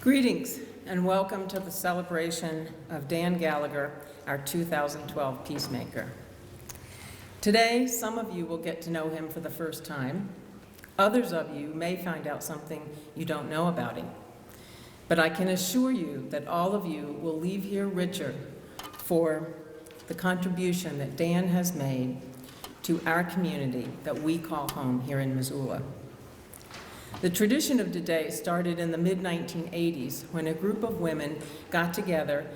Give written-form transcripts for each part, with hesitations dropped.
Greetings and welcome to the celebration of Dan Gallagher, our 2012 Peacemaker. Today, some of you will get to know him for the first time. Others of you may find out something you don't know about him. But I can assure you that all of you will leave here richer for the contribution that Dan has made to our community that we call home here in Missoula. The tradition of today started in the mid-1980s when a group of women got together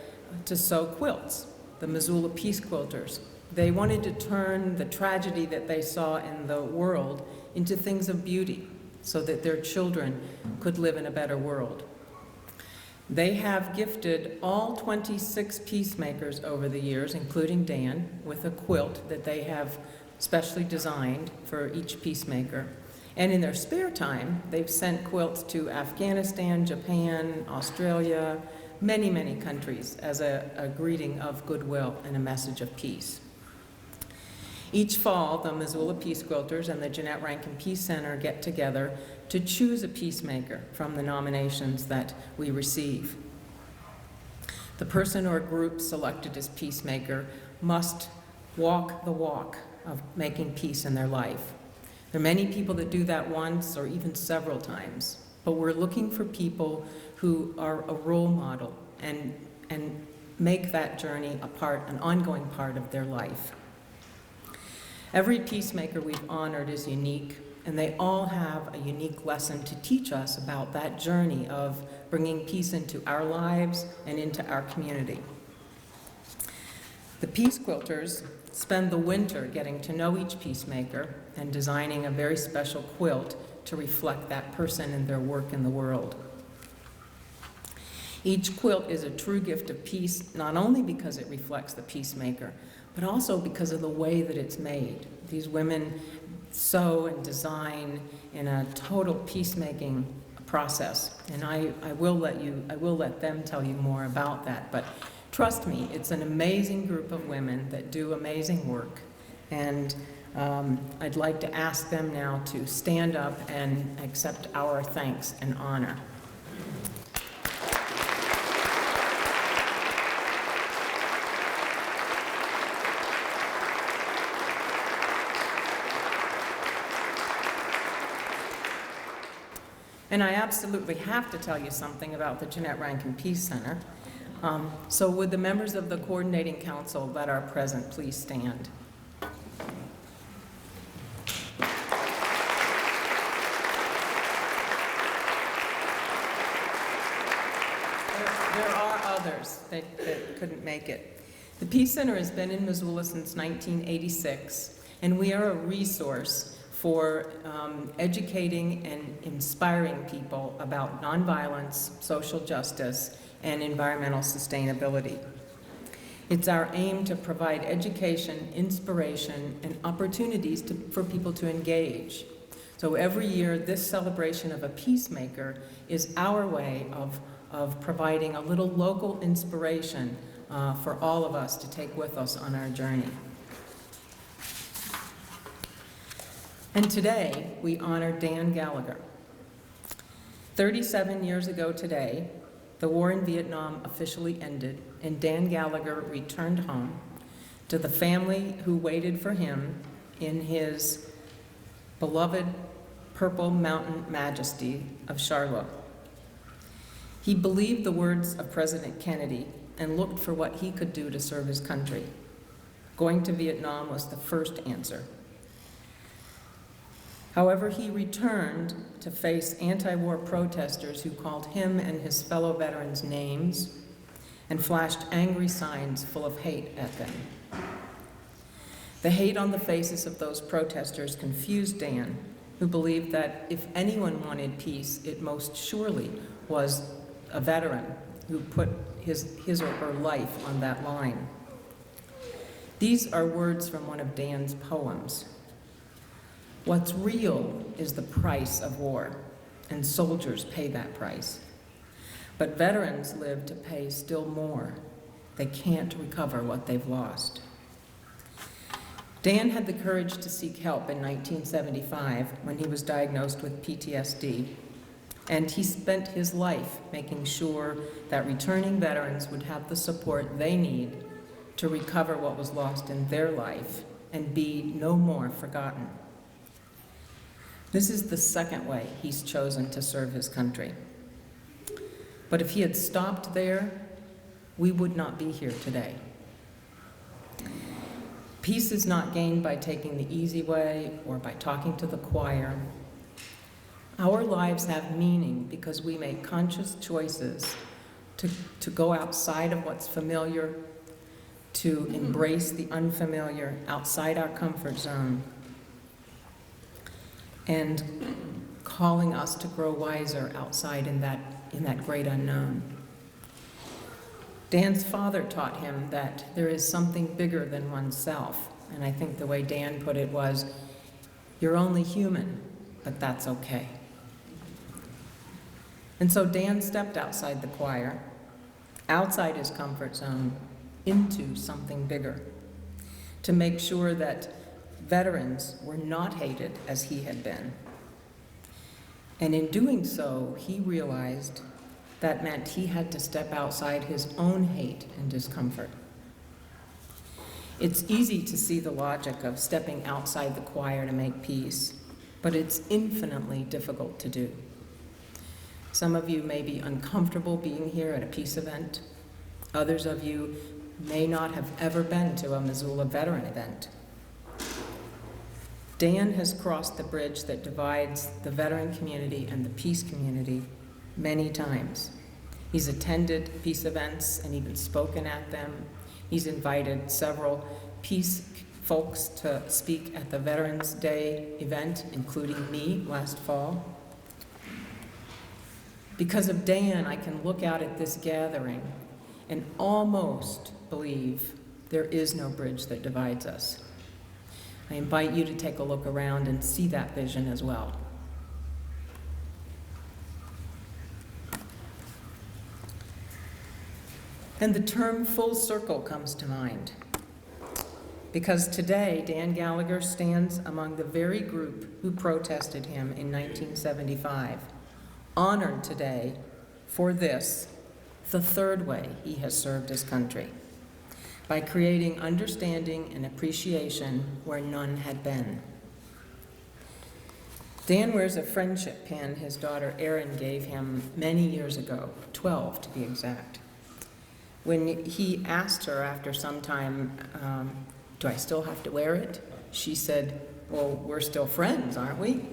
to sew quilts, the Missoula Peace Quilters. They wanted to turn the tragedy that they saw in the world into things of beauty so that their children could live in a better world. They have gifted all 26 peacemakers over the years, including Dan, with a quilt that they have specially designed for each peacemaker. And in their spare time, they've sent quilts to Afghanistan, Japan, Australia, many, many countries as a greeting of goodwill and a message of peace. Each fall, the Missoula Peace Quilters and the Jeanette Rankin Peace Center get together to choose a peacemaker from the nominations that we receive. The person or group selected as peacemaker must walk the walk of making peace in their life. There are many people that do that once or even several times, but we're looking for people who are a role model and make that journey an ongoing part of their life. Every peacemaker we've honored is unique, and they all have a unique lesson to teach us about that journey of bringing peace into our lives and into our community. The Peace Quilters spend the winter getting to know each peacemaker and designing a very special quilt to reflect that person and their work in the world. Each quilt is a true gift of peace, not only because it reflects the peacemaker, but also because of the way that it's made. These women sew and design in a total peacemaking process, and I will let them tell you more about that. But trust me, it's an amazing group of women that do amazing work, and I'd like to ask them now to stand up and accept our thanks and honor. And I absolutely have to tell you something about the Jeanette Rankin Peace Center. So would the members of the Coordinating Council that are present please stand? There are others that couldn't make it. The Peace Center has been in Missoula since 1986, and we are a resource for educating and inspiring people about nonviolence, social justice, and environmental sustainability. It's our aim to provide education, inspiration, and opportunities for people to engage. So every year, this celebration of a peacemaker is our way of providing a little local inspiration for all of us to take with us on our journey. And today, we honor Dan Gallagher. 37 years ago today, the war in Vietnam officially ended, and Dan Gallagher returned home to the family who waited for him in his beloved Purple Mountain Majesty of Charlotte. He believed the words of President Kennedy and looked for what he could do to serve his country. Going to Vietnam was the first answer. However, he returned to face anti-war protesters who called him and his fellow veterans names and flashed angry signs full of hate at them. The hate on the faces of those protesters confused Dan, who believed that if anyone wanted peace, it most surely was a veteran who put his or her life on that line. These are words from one of Dan's poems. What's real is the price of war, and soldiers pay that price. But veterans live to pay still more. They can't recover what they've lost. Dan had the courage to seek help in 1975 when he was diagnosed with PTSD, and he spent his life making sure that returning veterans would have the support they need to recover what was lost in their life and be no more forgotten. This is the second way he's chosen to serve his country. But if he had stopped there, we would not be here today. Peace is not gained by taking the easy way or by talking to the choir. Our lives have meaning because we make conscious choices to go outside of what's familiar, to embrace the unfamiliar outside our comfort zone, and calling us to grow wiser outside in that great unknown. Dan's father taught him that there is something bigger than oneself, and I think the way Dan put it was, you're only human, but that's okay. And so Dan stepped outside the choir, outside his comfort zone, into something bigger, to make sure that veterans were not hated as he had been. And in doing so, he realized that meant he had to step outside his own hate and discomfort. It's easy to see the logic of stepping outside the choir to make peace, but it's infinitely difficult to do. Some of you may be uncomfortable being here at a peace event. Others of you may not have ever been to a Missoula veteran event. Dan has crossed the bridge that divides the veteran community and the peace community many times. He's attended peace events and even spoken at them. He's invited several peace folks to speak at the Veterans Day event, including me last fall. Because of Dan, I can look out at this gathering and almost believe there is no bridge that divides us. I invite you to take a look around and see that vision as well. And the term full circle comes to mind, because today Dan Gallagher stands among the very group who protested him in 1975, honored today for this, the third way he has served his country, by creating understanding and appreciation where none had been. Dan wears a friendship pin his daughter Erin gave him many years ago, 12 to be exact. When he asked her after some time, do I still have to wear it? She said, well, we're still friends, aren't we?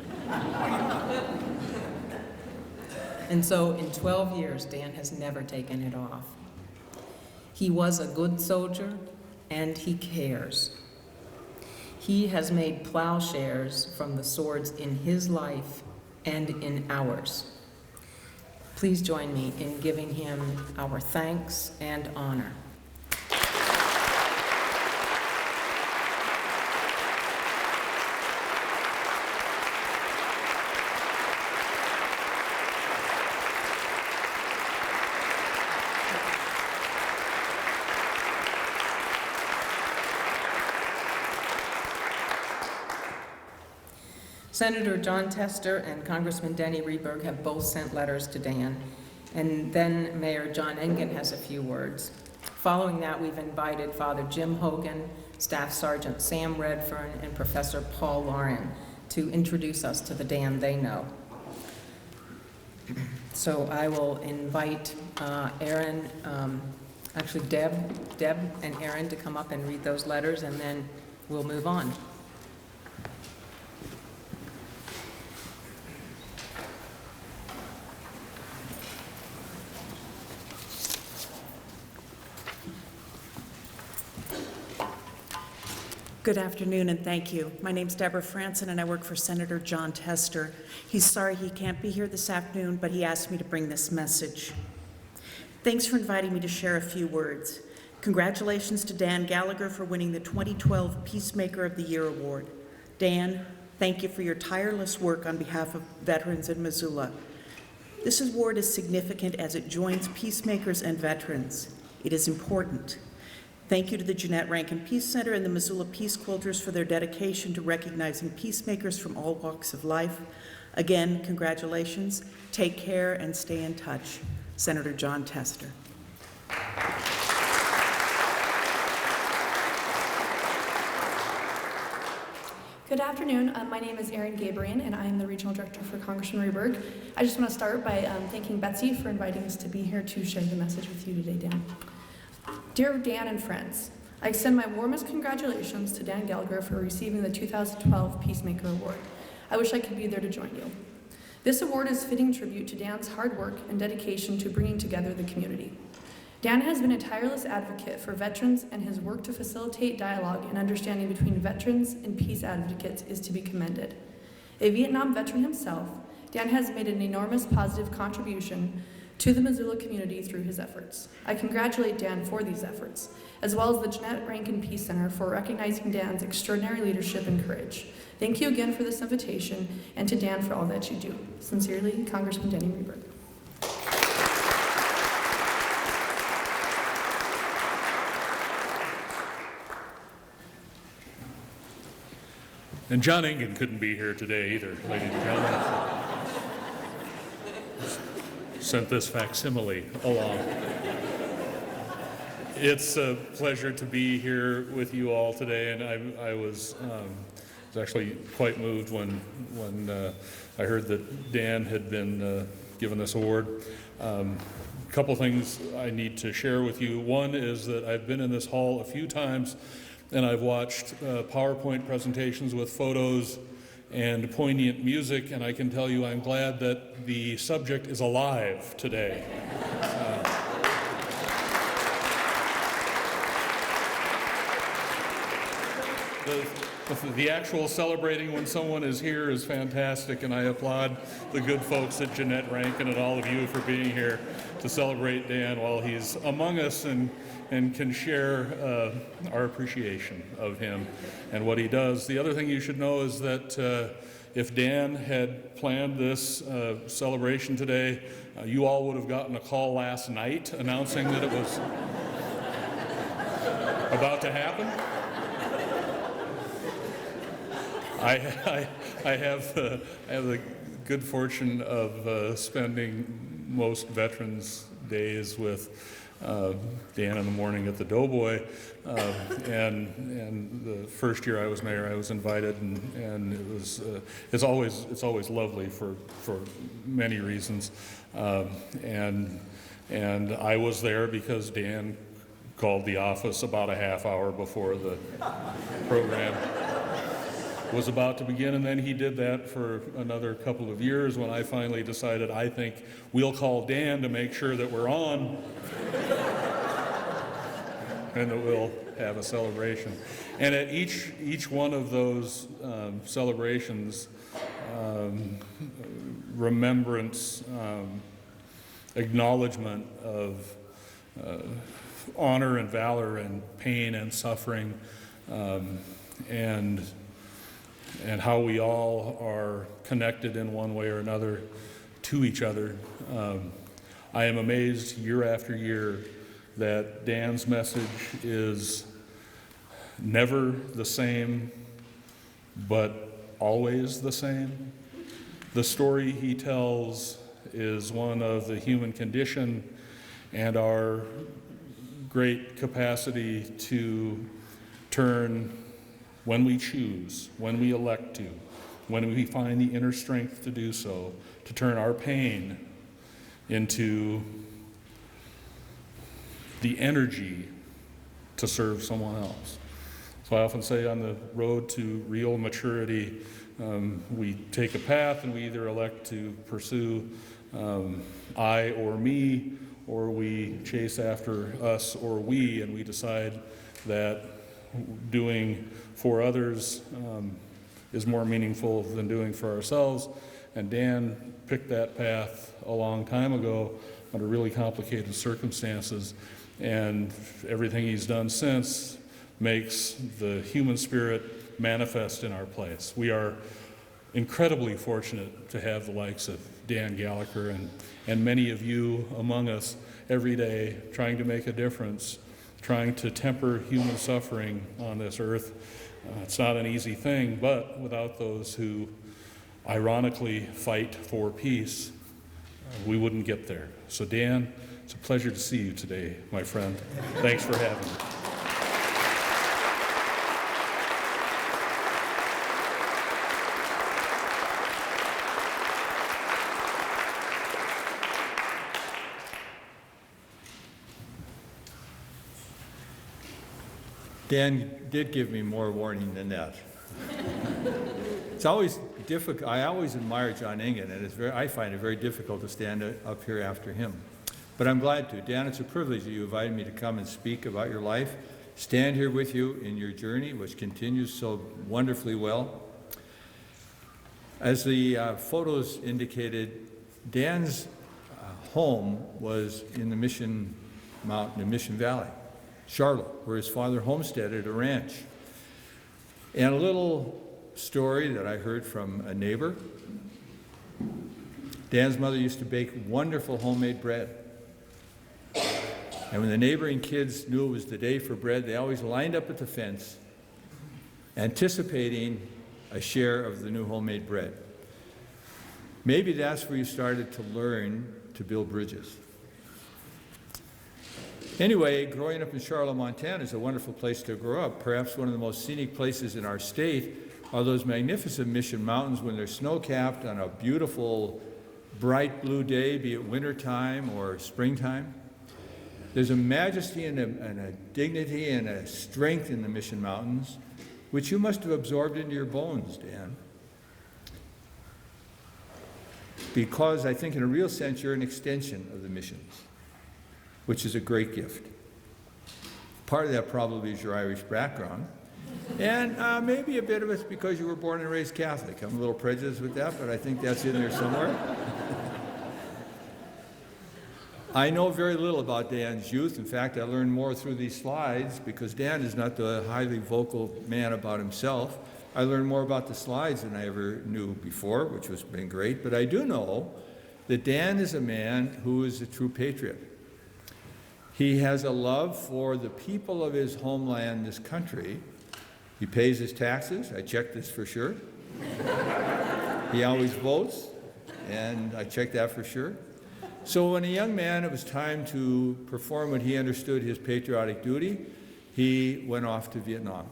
And so in 12 years, Dan has never taken it off. He was a good soldier, and he cares. He has made plowshares from the swords in his life and in ours. Please join me in giving him our thanks and honor. Senator John Tester and Congressman Denny Rehberg have both sent letters to Dan, and then Mayor John Engen has a few words. Following that, we've invited Father Jim Hogan, Staff Sergeant Sam Redfern, and Professor Paul Lauren to introduce us to the Dan they know. So I will invite Deb and Aaron to come up and read those letters, and then we'll move on. Good afternoon and thank you. My name's Deborah Franson and I work for Senator John Tester. He's sorry he can't be here this afternoon, but he asked me to bring this message. Thanks for inviting me to share a few words. Congratulations to Dan Gallagher for winning the 2012 Peacemaker of the Year Award. Dan, thank you for your tireless work on behalf of veterans in Missoula. This award is significant as it joins peacemakers and veterans. It is important. Thank you to the Jeanette Rankin Peace Center and the Missoula Peace Quilters for their dedication to recognizing peacemakers from all walks of life. Again, congratulations. Take care and stay in touch. Senator John Tester. Good afternoon. My name is Erin Gabrian, and I am the Regional Director for Congressman Rehberg. I just want to start by thanking Betsy for inviting us to be here to share the message with you today, Dan. Dear Dan and friends, I extend my warmest congratulations to Dan Gallagher for receiving the 2012 Peacemaker Award. I wish I could be there to join you. This award is fitting tribute to Dan's hard work and dedication to bringing together the community. Dan has been a tireless advocate for veterans, and his work to facilitate dialogue and understanding between veterans and peace advocates is to be commended. A Vietnam veteran himself, Dan has made an enormous positive contribution to the Missoula community through his efforts. I congratulate Dan for these efforts, as well as the Jeanette Rankin Peace Center for recognizing Dan's extraordinary leadership and courage. Thank you again for this invitation, and to Dan for all that you do. Sincerely, Congressman Denny Reberg. And John Engen couldn't be here today either, ladies and gentlemen. Sent this facsimile along. It's a pleasure to be here with you all today, and I was actually quite moved when I heard that Dan had been given this award. A couple things I need to share with you. One is that I've been in this hall a few times, and I've watched PowerPoint presentations with photos and poignant music, and I can tell you I'm glad that the subject is alive today. The actual celebrating when someone is here is fantastic, and I applaud the good folks at Jeanette Rankin and all of you for being here to celebrate Dan while he's among us and can share our appreciation of him and what he does. The other thing you should know is that if Dan had planned this celebration today, you all would have gotten a call last night announcing that it was about to happen. I have the good fortune of spending most Veterans Days with Dan in the morning at the Doughboy, and the first year I was mayor, I was invited, and it was it's always lovely for many reasons, and I was there because Dan called the office about a half hour before the program was about to begin, and then he did that for another couple of years when I finally decided I think we'll call Dan to make sure that we're on and that we'll have a celebration. And at each one of those celebrations, remembrance, acknowledgement of honor and valor and pain and suffering, and how we all are connected in one way or another to each other. I am amazed year after year that Dan's message is never the same, but always the same. The story he tells is one of the human condition and our great capacity to turn, when we choose, when we elect to, when we find the inner strength to do so, to turn our pain into the energy to serve someone else. So I often say on the road to real maturity, we take a path and we either elect to pursue I or me, or we chase after us or we, and we decide that doing for others is more meaningful than doing for ourselves. And Dan picked that path a long time ago under really complicated circumstances, and everything he's done since makes the human spirit manifest in our place. We are incredibly fortunate to have the likes of Dan Gallagher and many of you among us every day trying to make a difference, trying to temper human suffering on this earth. It's not an easy thing, but without those who ironically fight for peace, we wouldn't get there. So Dan, it's a pleasure to see you today, my friend. Thanks for having me. Dan did give me more warning than that. It's always difficult. I always admire John Engen, and I find it very difficult to stand up here after him. But I'm glad to. Dan, it's a privilege that you invited me to come and speak about your life, stand here with you in your journey, which continues so wonderfully well. As the photos indicated, Dan's home was in the Mission Mountain, in Mission Valley, Charlotte, where his father homesteaded a ranch. And a little story that I heard from a neighbor. Dan's mother used to bake wonderful homemade bread. And when the neighboring kids knew it was the day for bread, they always lined up at the fence, anticipating a share of the new homemade bread. Maybe that's where you started to learn to build bridges. Anyway, growing up in Charlotte, Montana is a wonderful place to grow up. Perhaps one of the most scenic places in our state are those magnificent Mission Mountains when they're snow-capped on a beautiful, bright blue day, be it wintertime or springtime. There's a majesty and a dignity and a strength in the Mission Mountains, which you must have absorbed into your bones, Dan. Because I think in a real sense you're an extension of the missions, which is a great gift. Part of that probably is your Irish background, and maybe a bit of it's because you were born and raised Catholic. I'm a little prejudiced with that, but I think that's in there somewhere. I know very little about Dan's youth. In fact, I learned more through these slides because Dan is not the highly vocal man about himself. I learned more about the slides than I ever knew before, which has been great. But I do know that Dan is a man who is a true patriot. He has a love for the people of his homeland, this country. He pays his taxes. I checked this for sure. He always votes, and I checked that for sure. So when a young man, it was time to perform what he understood his patriotic duty, he went off to Vietnam.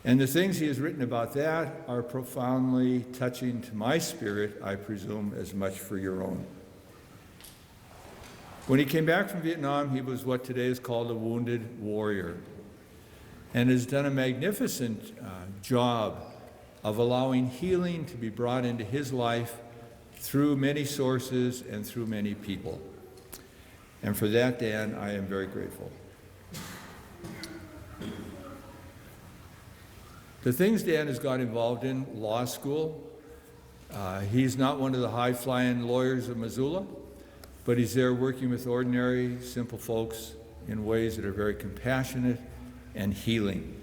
And the things he has written about that are profoundly touching to my spirit, I presume, as much for your own. When he came back from Vietnam, he was what today is called a wounded warrior, and has done a magnificent job of allowing healing to be brought into his life through many sources and through many people. And for that, Dan, I am very grateful. The things Dan has got involved in, law school, he's not one of the high-flying lawyers of Missoula, but he's there working with ordinary, simple folks in ways that are very compassionate and healing.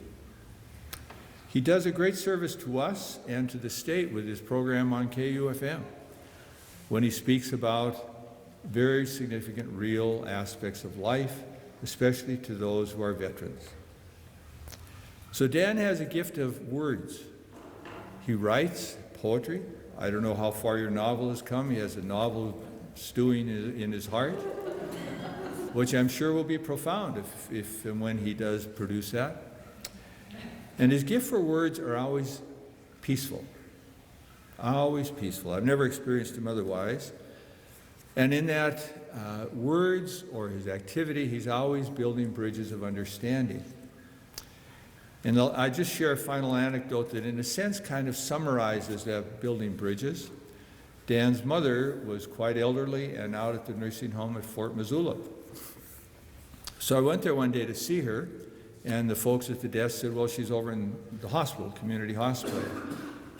He does a great service to us and to the state with his program on KUFM, when he speaks about very significant, real aspects of life, especially to those who are veterans. So Dan has a gift of words. He writes poetry. I don't know how far your novel has come. He has a novel stewing in his heart, which I'm sure will be profound if and when he does produce that. And his gift for words are always peaceful. Always peaceful. I've never experienced him otherwise. And in that words or his activity, he's always building bridges of understanding. And I just share a final anecdote that in a sense kind of summarizes that building bridges. Dan's mother was quite elderly and out at the nursing home at Fort Missoula. So I went there one day to see her, and the folks at the desk said, well, she's over in the hospital, community hospital.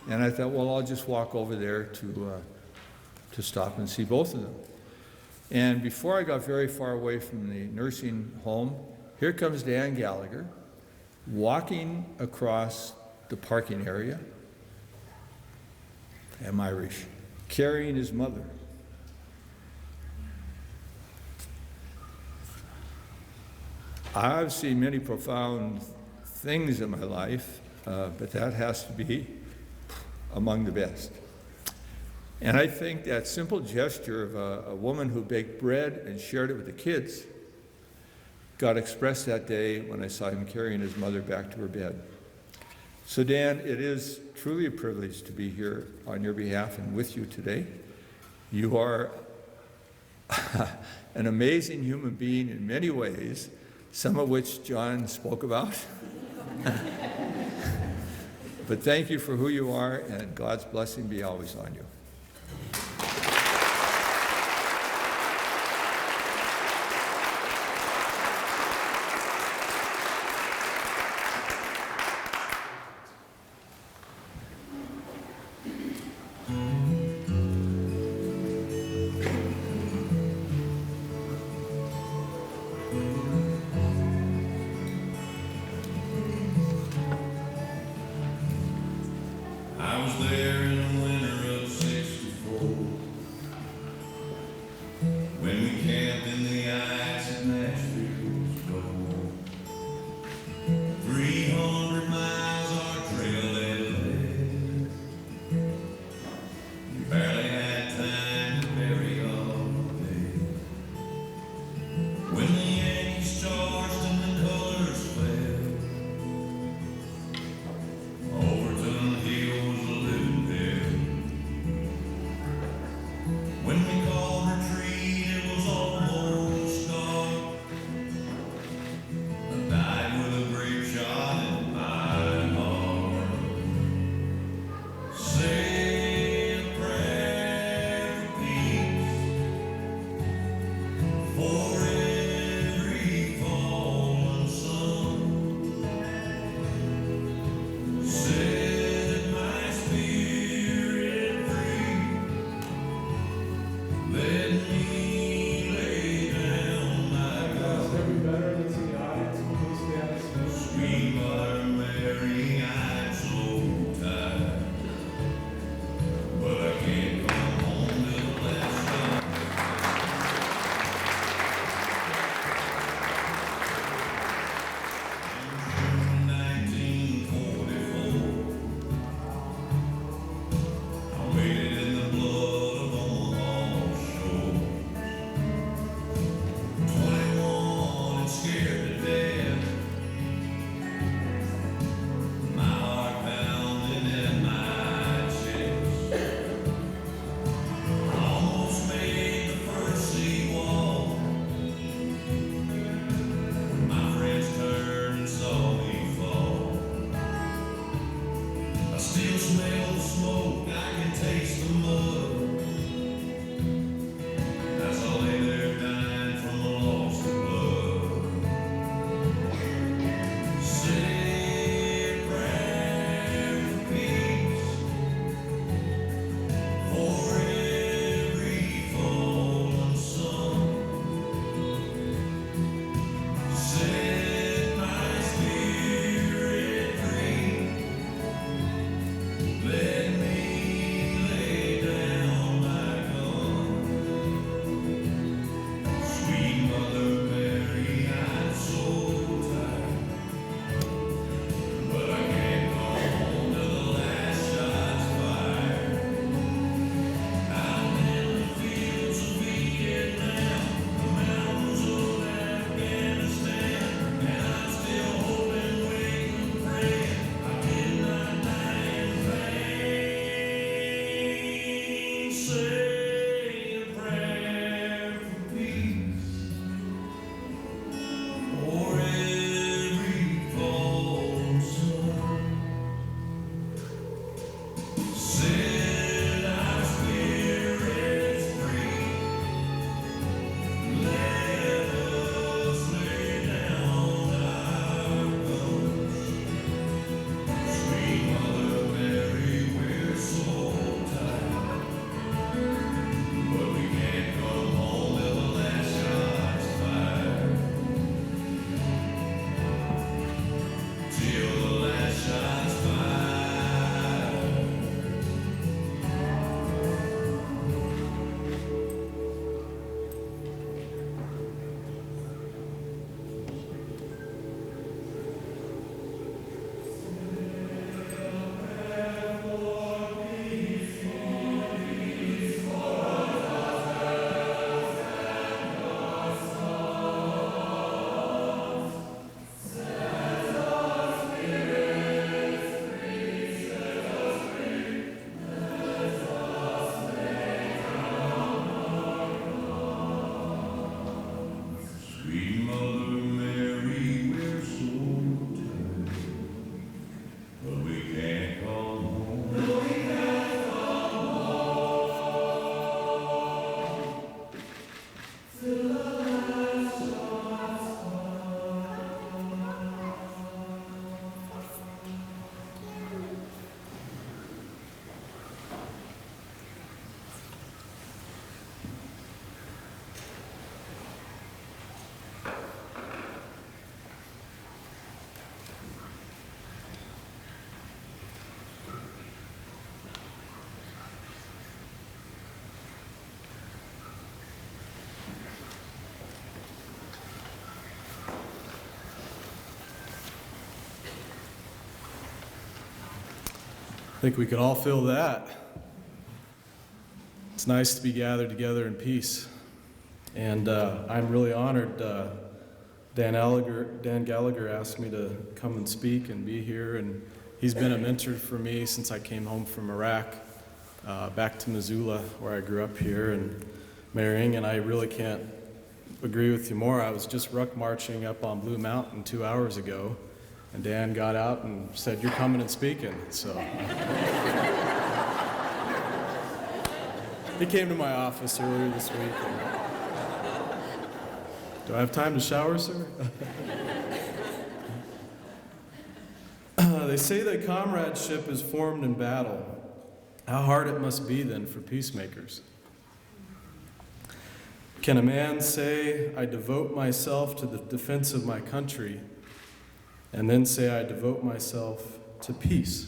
And I thought, well, I'll just walk over there to stop and see both of them. And before I got very far away from the nursing home, here comes Dan Gallagher, walking across the parking area. I'm Irish, carrying his mother. I've seen many profound things in my life, but that has to be among the best. And I think that simple gesture of a woman who baked bread and shared it with the kids got expressed that day when I saw him carrying his mother back to her bed. So Dan, it is truly a privilege to be here on your behalf and with you today. You are an amazing human being in many ways, some of which John spoke about. But thank you for who you are, and God's blessing be always on you. I was there in the winter of '64 when we camped in the ice at Nashville's door. 300 miles our trail had led. We barely had time to bury all the dead. When the Yankees charged and the colors fell, Overton Hill was a living think we could all feel that. It's nice to be gathered together in peace. And I'm really honored. Dan Gallagher asked me to come and speak and be here, and he's been a mentor for me since I came home from Iraq, back to Missoula, where I grew up here and marrying, and I really can't agree with you more. I was just ruck marching up on Blue Mountain 2 hours ago, and Dan got out and said, "You're coming and speaking." So he came to my office earlier this week. Do I have time to shower, sir? They say that comradeship is formed in battle. How hard it must be then for peacemakers. Can a man say, "I devote myself to the defense of my country," and then say, "I devote myself to peace"?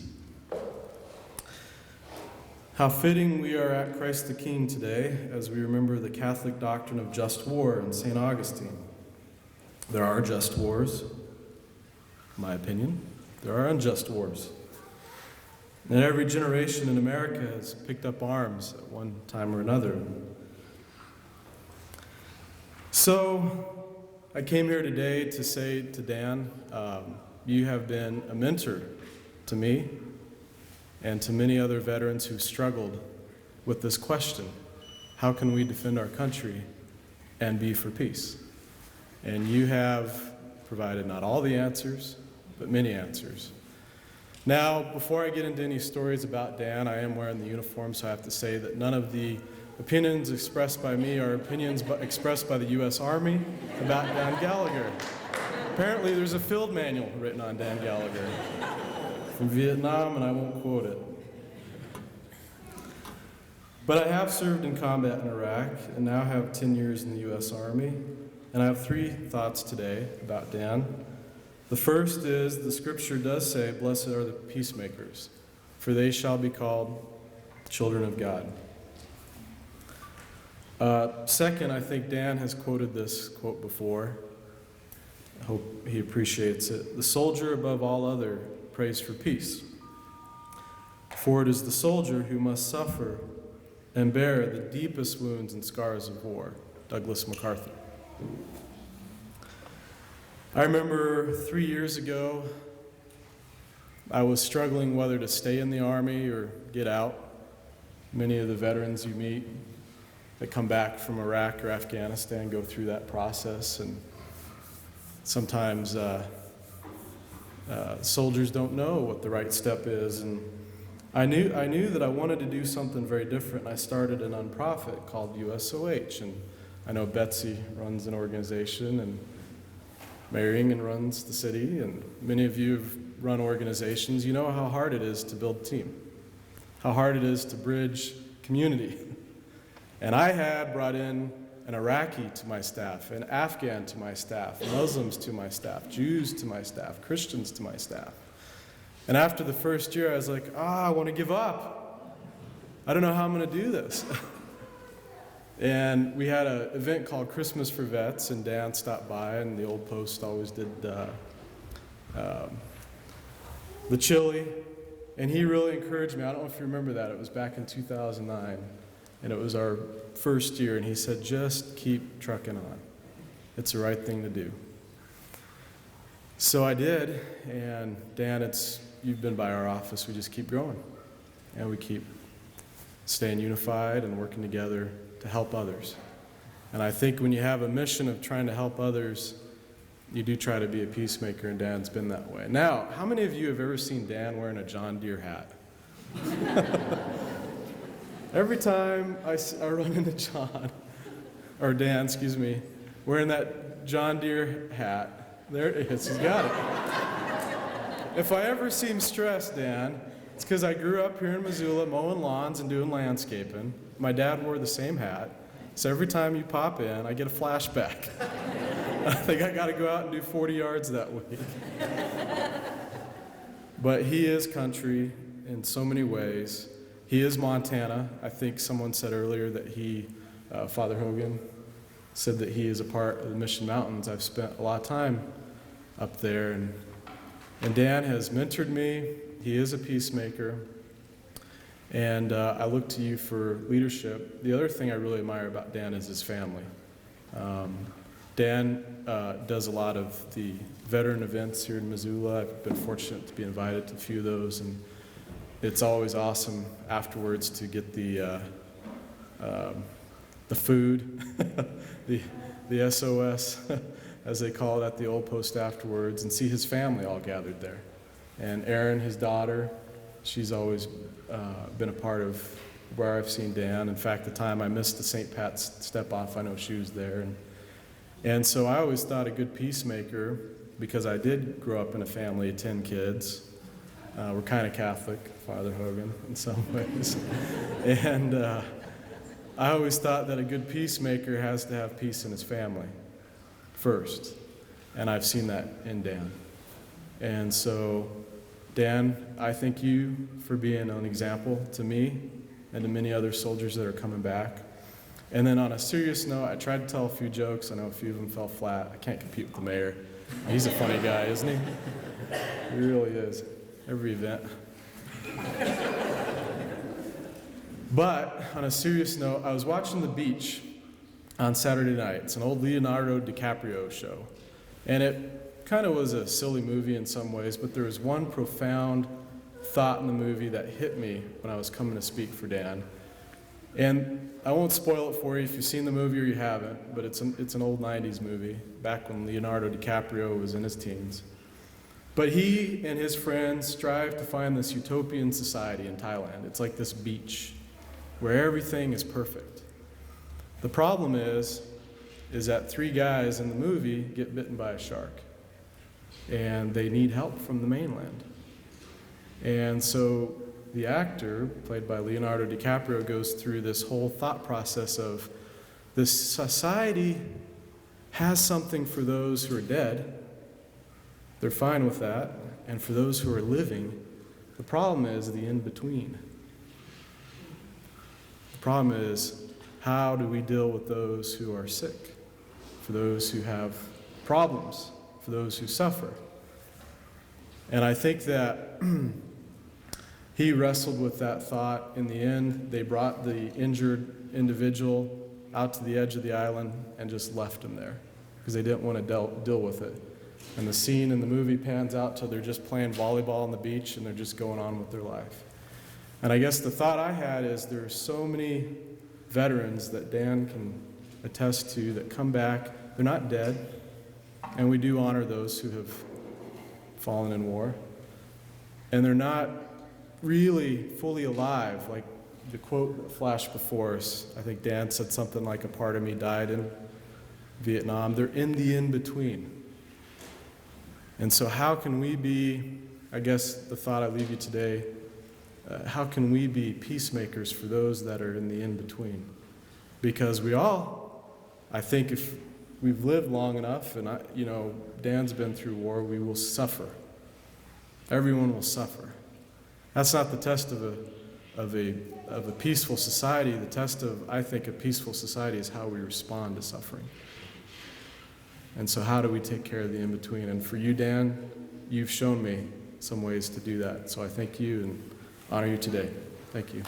How fitting we are at Christ the King today as we remember the Catholic doctrine of just war in St. Augustine. There are just wars, in my opinion. There are unjust wars. And every generation in America has picked up arms at one time or another. So I came here today to say to Dan, you have been a mentor to me and to many other veterans who struggled with this question: how can we defend our country and be for peace? And you have provided not all the answers, but many answers. Now, before I get into any stories about Dan, I am wearing the uniform, so I have to say that none of the opinions expressed by me are opinions expressed by the U.S. Army about Dan Gallagher. Apparently, there's a field manual written on Dan Gallagher from Vietnam, and I won't quote it. But I have served in combat in Iraq and now have 10 years in the U.S. Army, and I have 3 thoughts today about Dan. The first is the scripture does say, "Blessed are the peacemakers, for they shall be called children of God." Second, I think Dan has quoted this quote before. I hope he appreciates it. "The soldier above all other prays for peace, for it is the soldier who must suffer and bear the deepest wounds and scars of war." Douglas MacArthur. I remember 3 years ago, I was struggling whether to stay in the Army or get out. Many of the veterans you meet that come back from Iraq or Afghanistan go through that process, and sometimes soldiers don't know what the right step is. And I knew that I wanted to do something very different, and I started a nonprofit called USOH. And I know Betsy runs an organization, and Marion runs the city, and many of you have run organizations. You know how hard it is to build a team, how hard it is to bridge community. And I had brought in an Iraqi to my staff, an Afghan to my staff, Muslims to my staff, Jews to my staff, Christians to my staff. And after the first year, I was like, I want to give up. I don't know how I'm going to do this. And we had an event called Christmas for Vets, and Dan stopped by, and the Old Post always did the chili. And he really encouraged me. I don't know if you remember that. It was back in 2009, and it was our first year, and he said, "Just keep trucking on. It's the right thing to do." So I did, and Dan, you've been by our office. We just keep growing, and we keep staying unified and working together to help others. And I think when you have a mission of trying to help others, you do try to be a peacemaker, and Dan's been that way. Now, how many of you have ever seen Dan wearing a John Deere hat? Every time I run into Dan, wearing that John Deere hat, there it is, he's got it. If I ever seem stressed, Dan, it's because I grew up here in Missoula mowing lawns and doing landscaping. My dad wore the same hat, so every time you pop in, I get a flashback. I think I got to go out and do 40 yards that week. But he is country in so many ways. He is Montana. I think someone said earlier that Father Hogan, said that he is a part of the Mission Mountains. I've spent a lot of time up there, and Dan has mentored me. He is a peacemaker, And I look to you for leadership. The other thing I really admire about Dan is his family. Dan does a lot of the veteran events here in Missoula. I've been fortunate to be invited to a few of those, and it's always awesome afterwards to get the food, the SOS, as they call it at the old post afterwards, and see his family all gathered there. And Erin, his daughter, she's always been a part of where I've seen Dan. In fact, the time I missed the St. Pat's step-off, I know she was there. And so I always thought a good peacemaker, because I did grow up in a family of 10 kids. We're kind of Catholic, Father Hogan, in some ways. And I always thought that a good peacemaker has to have peace in his family first. And I've seen that in Dan. And so, Dan, I thank you for being an example to me and to many other soldiers that are coming back. And then on a serious note, I tried to tell a few jokes. I know a few of them fell flat. I can't compete with the mayor. He's a funny guy, isn't he? He really is. Every event. But on a serious note, I was watching The Beach on Saturday night. It's an old Leonardo DiCaprio show. And it kind of was a silly movie in some ways, but there was one profound thought in the movie that hit me when I was coming to speak for Dan. And I won't spoil it for you if you've seen the movie or you haven't, but it's an old 90s movie, back when Leonardo DiCaprio was in his teens. But he and his friends strive to find this utopian society in Thailand. It's like this beach where everything is perfect. The problem is that 3 guys in the movie get bitten by a shark, and they need help from the mainland. And so the actor, played by Leonardo DiCaprio, goes through this whole thought process of this society has something for those who are dead. They're fine with that. And for those who are living, the problem is the in-between. The problem is, how do we deal with those who are sick, for those who have problems, for those who suffer? And I think that he wrestled with that thought. In the end, they brought the injured individual out to the edge of the island and just left him there because they didn't want to deal with it. And the scene in the movie pans out till they're just playing volleyball on the beach and they're just going on with their life. And I guess the thought I had is there are so many veterans that Dan can attest to that come back. They're not dead, and we do honor those who have fallen in war. And they're not really fully alive, like the quote that flashed before us. I think Dan said something like, a part of me died in Vietnam. They're in the in-between. And so how can we be, I guess the thought I leave you today, how can we be peacemakers for those that are in the in-between? Because we all, I think if we've lived long enough, and Dan's been through war, we will suffer. Everyone will suffer. That's not the test of a peaceful society. The test of, I think, a peaceful society is how we respond to suffering. And so how do we take care of the in-between? And for you, Dan, you've shown me some ways to do that. So I thank you and honor you today. Thank you.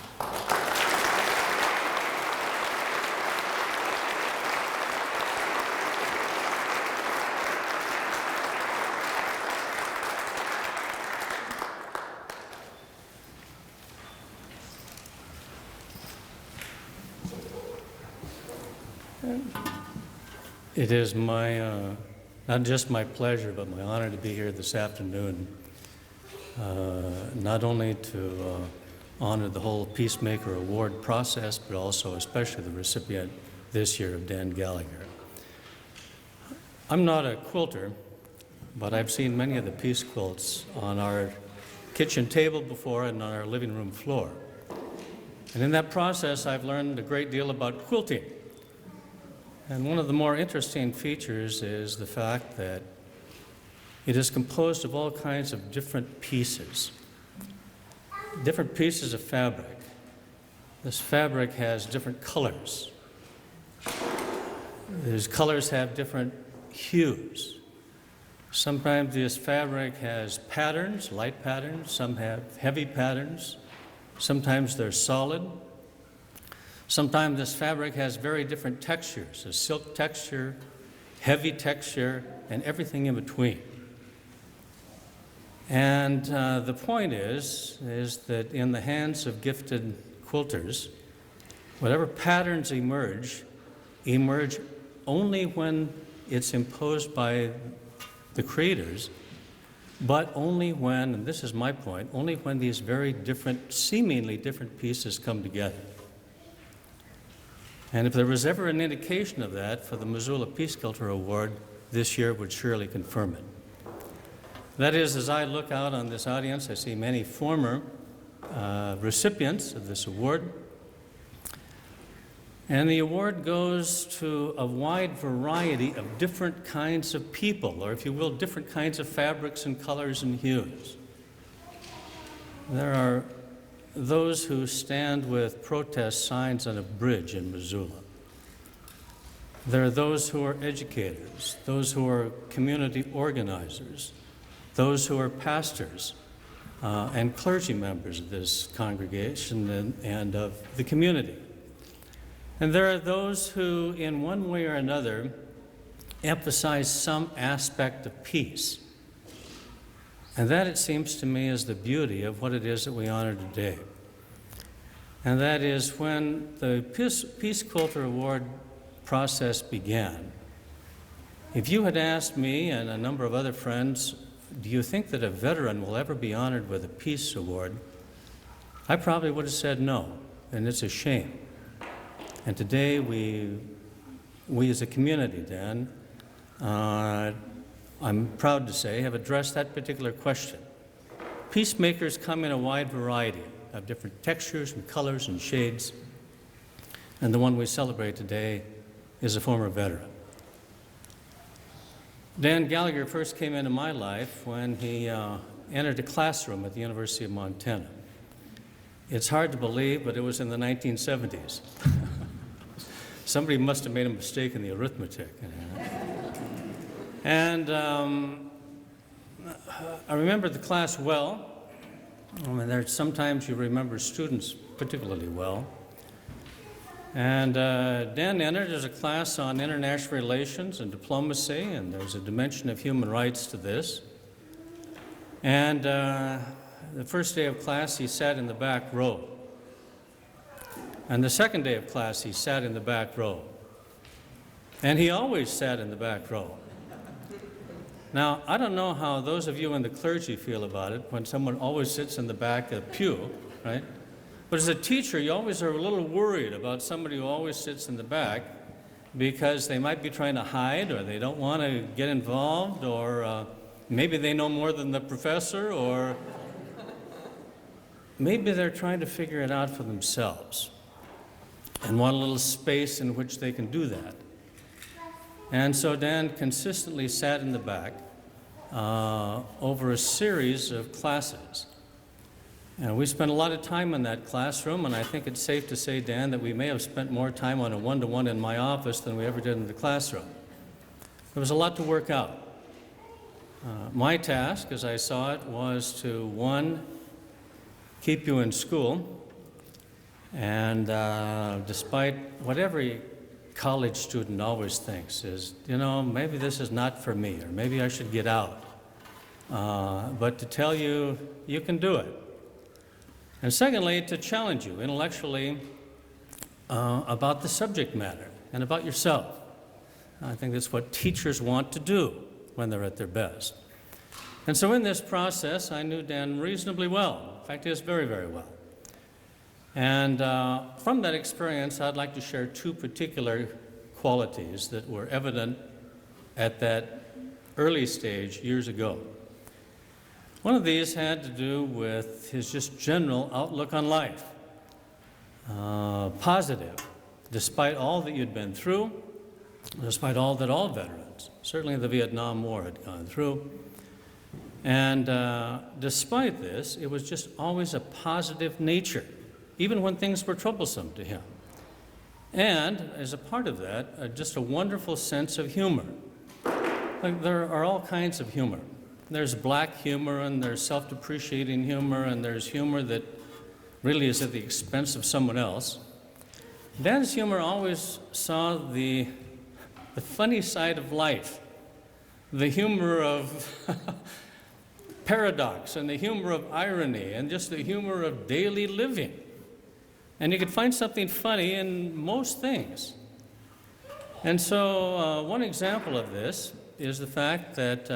It is my, not just my pleasure, but my honor to be here this afternoon, not only to honor the whole Peacemaker Award process, but also especially the recipient this year of Dan Gallagher. I'm not a quilter, but I've seen many of the peace quilts on our kitchen table before and on our living room floor. And in that process, I've learned a great deal about quilting. And one of the more interesting features is the fact that it is composed of all kinds of different pieces of fabric. This fabric has different colors. These colors have different hues. Sometimes this fabric has patterns, light patterns, some have heavy patterns, Sometimes they're solid. Sometimes this fabric has very different textures, a silk texture, heavy texture, and everything in between. And the point is that in the hands of gifted quilters, whatever patterns emerge only when it's imposed by the creators, but only when, and this is my point, only when these very different, seemingly different pieces come together. And if there was ever an indication of that for the Missoula Peace Quilter Award, this year would surely confirm it. That is, as I look out on this audience, I see many former recipients of this award. And the award goes to a wide variety of different kinds of people, or if you will, different kinds of fabrics and colors and hues. There are those who stand with protest signs on a bridge in Missoula. There are those who are educators, those who are community organizers, those who are pastors and clergy members of this congregation and of the community. And there are those who, in one way or another, emphasize some aspect of peace. And that, it seems to me, is the beauty of what it is that we honor today. And that is when the Peace Quilter Award process began, if you had asked me and a number of other friends, do you think that a veteran will ever be honored with a Peace Award? I probably would have said no, and it's a shame. And today we as a community, Dan, I'm proud to say, have addressed that particular question. Peacemakers come in a wide variety of different textures and colors and shades, and the one we celebrate today is a former veteran. Dan Gallagher first came into my life when he entered a classroom at the University of Montana. It's hard to believe, but it was in the 1970s. Somebody must have made a mistake in the arithmetic. And I remember the class well. I mean, sometimes you remember students particularly well. And Dan entered as a class on international relations and diplomacy, and there's a dimension of human rights to this. And the first day of class, he sat in the back row. And the second day of class, he sat in the back row. And he always sat in the back row. Now, I don't know how those of you in the clergy feel about it when someone always sits in the back of the pew, right? But as a teacher, you always are a little worried about somebody who always sits in the back because they might be trying to hide, or they don't want to get involved, or maybe they know more than the professor, or maybe they're trying to figure it out for themselves and want a little space in which they can do that. And so Dan consistently sat in the back over a series of classes. And we spent a lot of time in that classroom, and I think it's safe to say, Dan, that we may have spent more time on a one-to-one in my office than we ever did in the classroom. There was a lot to work out. My task, as I saw it, was to, one, keep you in school, and despite what every college student always thinks is, you know, maybe this is not for me, or maybe I should get out. But to tell you, you can do it. And secondly, to challenge you intellectually about the subject matter and about yourself. I think that's what teachers want to do when they're at their best. And so in this process, I knew Dan reasonably well. In fact, he is very, very well. And from that experience, I'd like to share two particular qualities that were evident at that early stage years ago. One of these had to do with his just general outlook on life. Positive, despite all that you'd been through, despite all that all veterans, certainly the Vietnam War, had gone through. And despite this, it was just always a positive nature, even when things were troublesome to him. And as a part of that, just a wonderful sense of humor. Like, there are all kinds of humor. There's black humor, and there's self-depreciating humor, and there's humor that really is at the expense of someone else. Dan's humor always saw the funny side of life, the humor of paradox and the humor of irony and just the humor of daily living. And you could find something funny in most things. And so one example of this is the fact that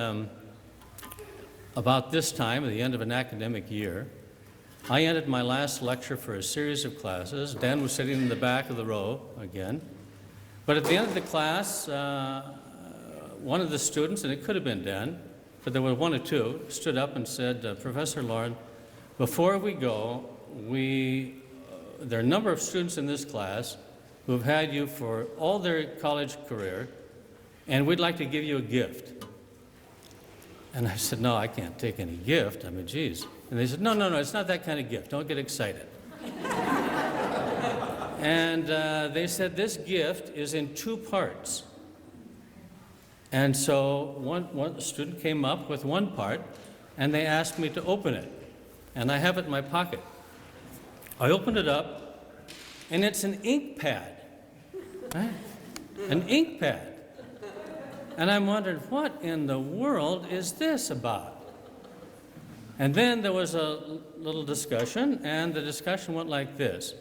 about this time, at the end of an academic year, I ended my last lecture for a series of classes. Dan was sitting in the back of the row again. But at the end of the class, one of the students, and it could have been Dan, but there were one or two, stood up and said, Professor Lauren, before we go, there are a number of students in this class who have had you for all their college career, and we'd like to give you a gift. And I said, no, I can't take any gift. I mean, geez. And they said, no, it's not that kind of gift. Don't get excited. And they said, this gift is in 2 parts. And so one student came up with one part, and they asked me to open it. And I have it in my pocket. I opened it up, and it's an ink pad. Right? An ink pad. And I'm wondering, what in the world is this about? And then there was a little discussion, and the discussion went like this.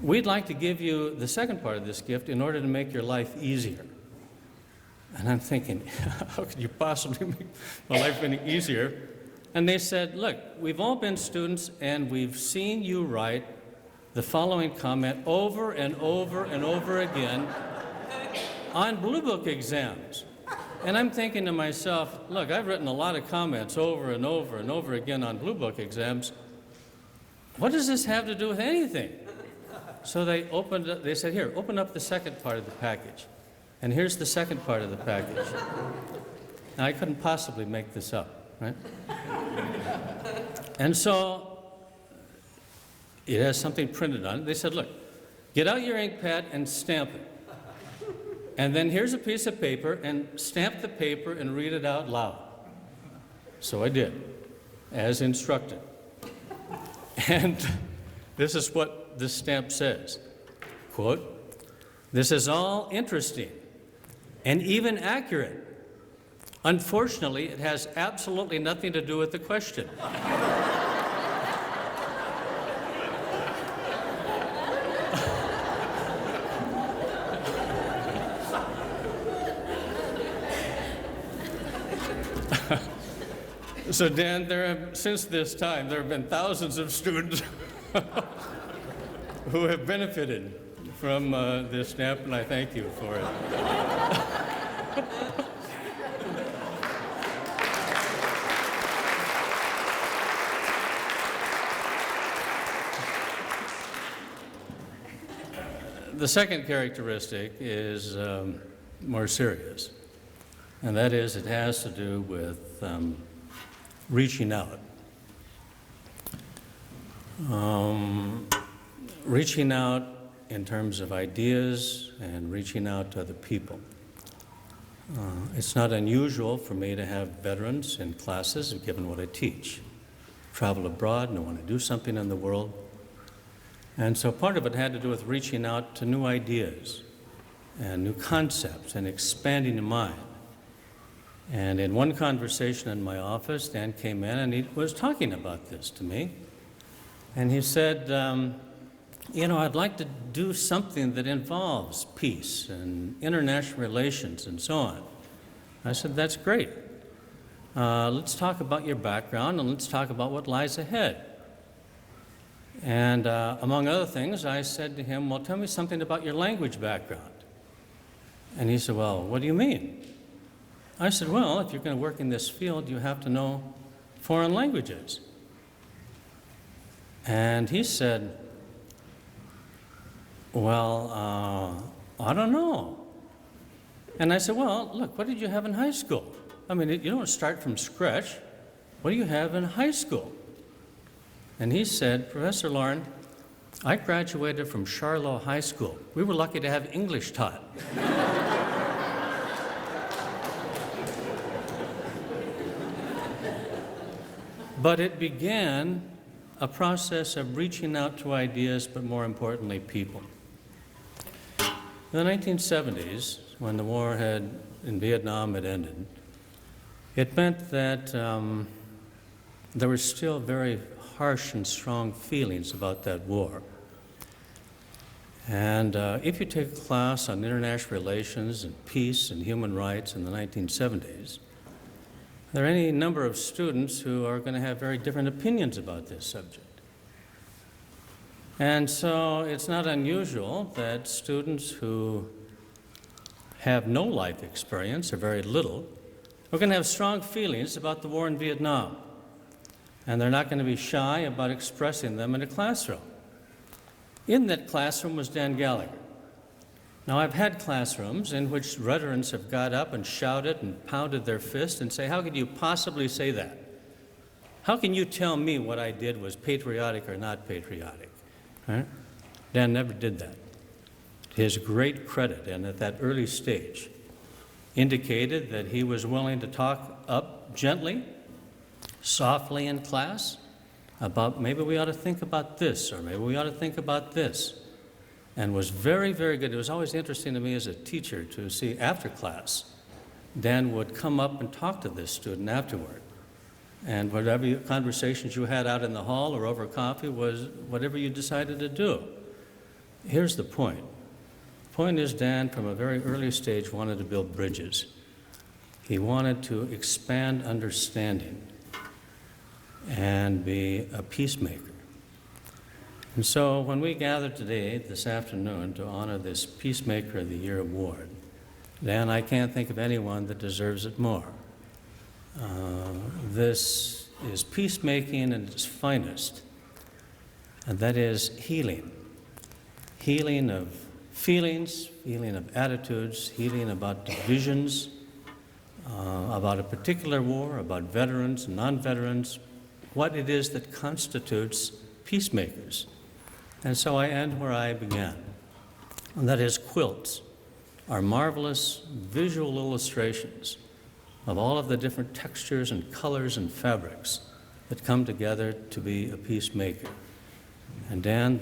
We'd like to give you the second part of this gift in order to make your life easier. And I'm thinking, how could you possibly make my life any easier? And they said, look, we've all been students, and we've seen you write the following comment over and over and over again on Blue Book exams. And I'm thinking to myself, look, I've written a lot of comments over and over and over again on Blue Book exams. What does this have to do with anything? So they said, here, open up the second part of the package. And here's the second part of the package. Now, I couldn't possibly make this up, right? And so it has something printed on it. They said, look, get out your ink pad and stamp it. And then here's a piece of paper, and stamp the paper and read it out loud. So I did, as instructed. And this is what this stamp says, quote, "This is all interesting and even accurate. Unfortunately, it has absolutely nothing to do with the question." So Dan, since this time, there have been thousands of students who have benefited from this stamp, and I thank you for it. The second characteristic is more serious, and that is it has to do with reaching out. Reaching out in terms of ideas and reaching out to other people. It's not unusual for me to have veterans in classes, given what I teach. Travel abroad and I want to do something in the world. And so part of it had to do with reaching out to new ideas and new concepts and expanding the mind. And in one conversation in my office, Dan came in and he was talking about this to me. And he said, I'd like to do something that involves peace and international relations and so on. I said, that's great. Let's talk about your background and let's talk about what lies ahead. And among other things, I said to him, well, tell me something about your language background. And he said, well, what do you mean? I said, well, if you're going to work in this field, you have to know foreign languages. And he said, well, I don't know. And I said, well, look, what did you have in high school? I mean, you don't start from scratch. What do you have in high school? And he said, Professor Lauren, I graduated from Charlotte High School. We were lucky to have English taught. But it began a process of reaching out to ideas, but more importantly, people. In the 1970s, when the war in Vietnam had ended, it meant that there were still very harsh and strong feelings about that war. And if you take a class on international relations and peace and human rights in the 1970s, there are any number of students who are going to have very different opinions about this subject. And so it's not unusual that students who have no life experience, or very little, are going to have strong feelings about the war in Vietnam. And they're not going to be shy about expressing them in a classroom. In that classroom was Dan Gallagher. Now, I've had classrooms in which veterans have got up and shouted and pounded their fist and say, how could you possibly say that? How can you tell me what I did was patriotic or not patriotic? Right? Dan never did that. To his great credit, and at that early stage, indicated that he was willing to talk up gently, softly in class, about maybe we ought to think about this, or maybe we ought to think about this, and was very, very good. It was always interesting to me as a teacher to see after class, Dan would come up and talk to this student afterward. And whatever conversations you had out in the hall or over coffee was whatever you decided to do. Here's the point. The point is Dan, from a very early stage, wanted to build bridges. He wanted to expand understanding and be a peacemaker. And so when we gather today, this afternoon, to honor this Peacemaker of the Year award, Dan, I can't think of anyone that deserves it more. This is peacemaking at its finest, and that is healing. Healing of feelings, healing of attitudes, healing about divisions, about a particular war, about veterans and non-veterans, what it is that constitutes peacemakers. And so I end where I began, and that is quilts are marvelous visual illustrations of all of the different textures and colors and fabrics that come together to be a peacemaker. And Dan,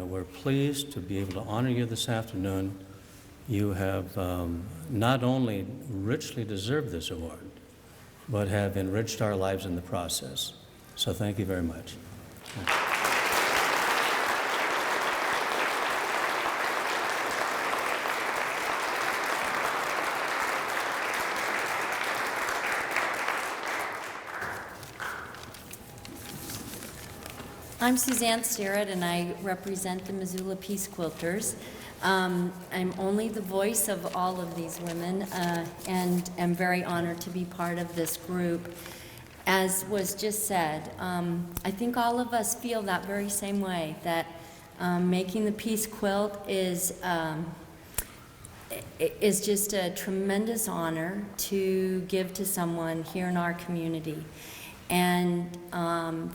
we're pleased to be able to honor you this afternoon. You have not only richly deserved this award, but have enriched our lives in the process. So thank you very much. I'm Suzanne Starrett, and I represent the Missoula Peace Quilters. I'm only the voice of all of these women, and am very honored to be part of this group. As was just said, I think all of us feel that very same way, that making the peace quilt is just a tremendous honor to give to someone here in our community. And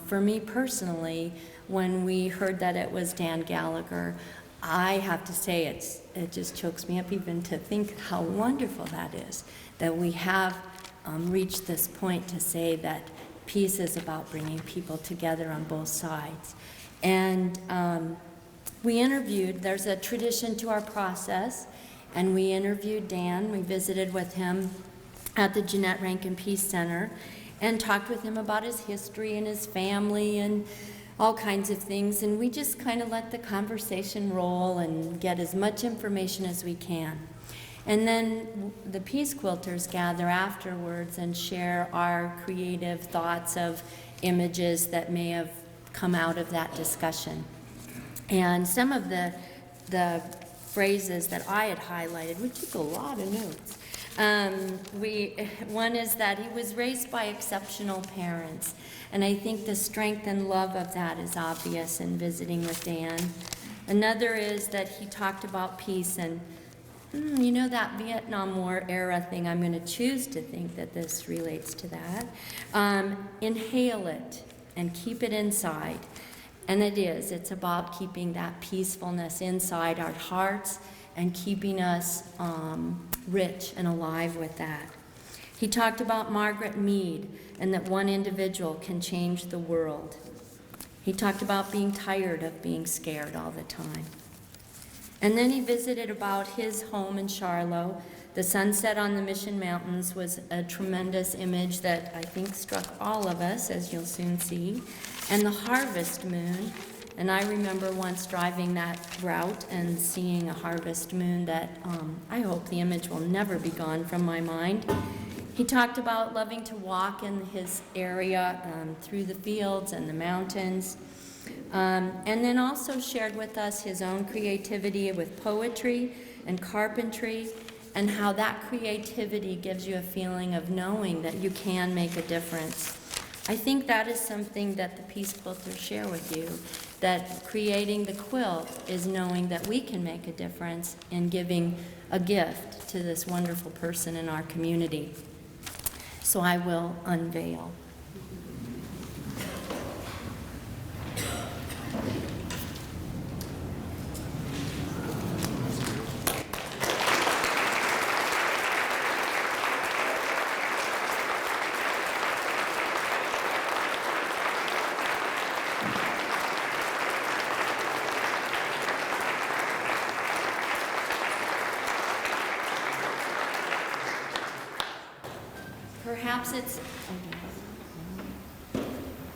for me personally, when we heard that it was Dan Gallagher, I have to say it just chokes me up even to think how wonderful that is, that we have reached this point to say that peace is about bringing people together on both sides. And we interviewed, there's a tradition to our process, and we interviewed Dan. We visited with him at the Jeanette Rankin Peace Center and talked with him about his history and his family and all kinds of things. And we just kind of let the conversation roll and get as much information as we can. And then the Peace Quilters gather afterwards and share our creative thoughts of images that may have come out of that discussion. And some of the phrases that I had highlighted, we took a lot of notes. One is that he was raised by exceptional parents, and I think the strength and love of that is obvious in visiting with Dan. Another is that he talked about peace, and you know, that Vietnam War era thing, I'm going to choose to think that this relates to that. Inhale it and keep it inside. And it's about keeping that peacefulness inside our hearts and keeping us rich and alive with that. He talked about Margaret Mead and that one individual can change the world. He talked about being tired of being scared all the time. And then he visited about his home in Charlotte. The sunset on the Mission Mountains was a tremendous image that I think struck all of us, as you'll soon see. And the harvest moon, and I remember once driving that route and seeing a harvest moon that I hope the image will never be gone from my mind. He talked about loving to walk in his area through the fields and the mountains. And then also shared with us his own creativity with poetry and carpentry, and how that creativity gives you a feeling of knowing that you can make a difference. I think that is something that the Peace Quilters share with you, that creating the quilt is knowing that we can make a difference in giving a gift to this wonderful person in our community. So I will unveil.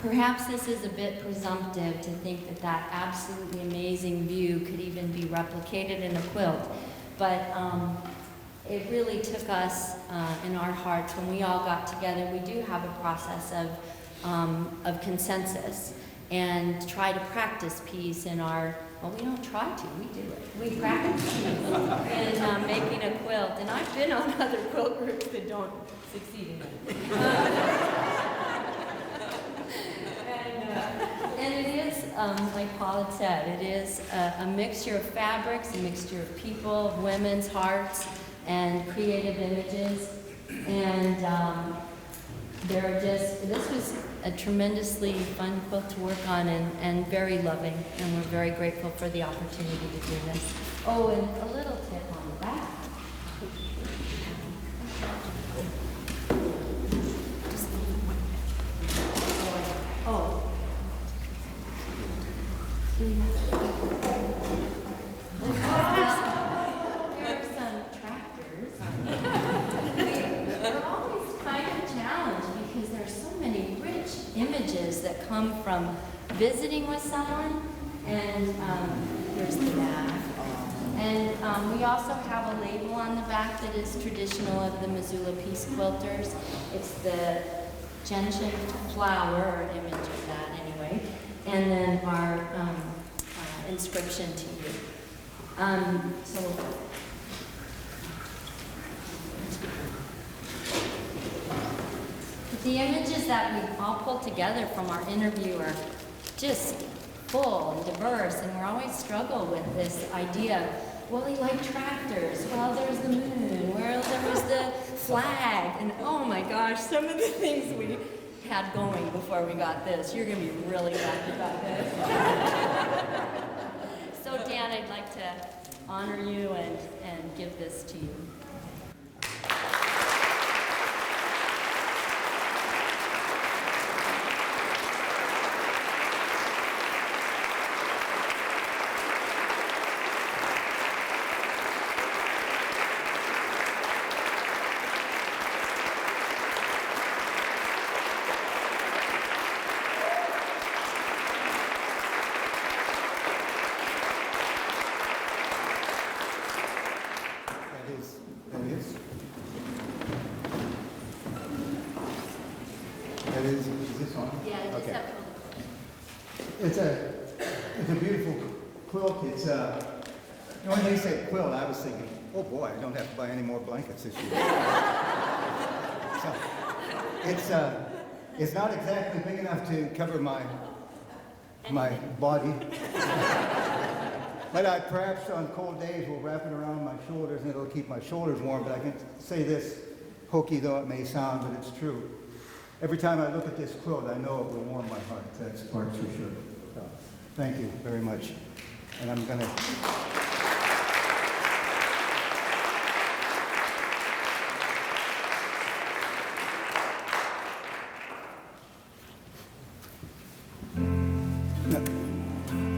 Perhaps this is a bit presumptive to think that that absolutely amazing view could even be replicated in a quilt, but it really took us in our hearts when we all got together. We do have a process of consensus and try to practice peace in our, well, we don't try to, we do it. We practice peace in making a quilt, and I've been on other quilt groups that don't succeed in it. And it is, like Paul had said, it is a mixture of fabrics, a mixture of people, of women's hearts, and creative images. And this was a tremendously fun quilt to work on and very loving. And we're very grateful for the opportunity to do this. Oh, and a little tip on the back. Oh. There are some tractors. They're always kind of challenged because there's so many rich images that come from visiting with someone. And here's the back. And we also have a label on the back that is traditional of the Missoula Peace Quilters. It's the gentian flower, or image of that anyway. And then our inscription to you. The images that we all pulled together from our interview are just full and diverse, and we always struggle with this idea. Well, he liked tractors. Well, there's the moon. Well, there was the flag. And oh my gosh, some of the things we had going before we got this. You're going to be really happy about this. So Dan, I'd like to honor you and give this to you. Is this on? Yeah, just okay. that. It's a beautiful quilt. It's when they say quilt, I was thinking, oh boy, I don't have to buy any more blankets this year. So it's not exactly big enough to cover my body, but I perhaps on cold days will wrap it around my shoulders and it'll keep my shoulders warm. But I can say this, hokey though it may sound, but it's true. Every time I look at this quilt, I know it will warm my heart. That's part for sure. So, thank you very much. And I'm going to...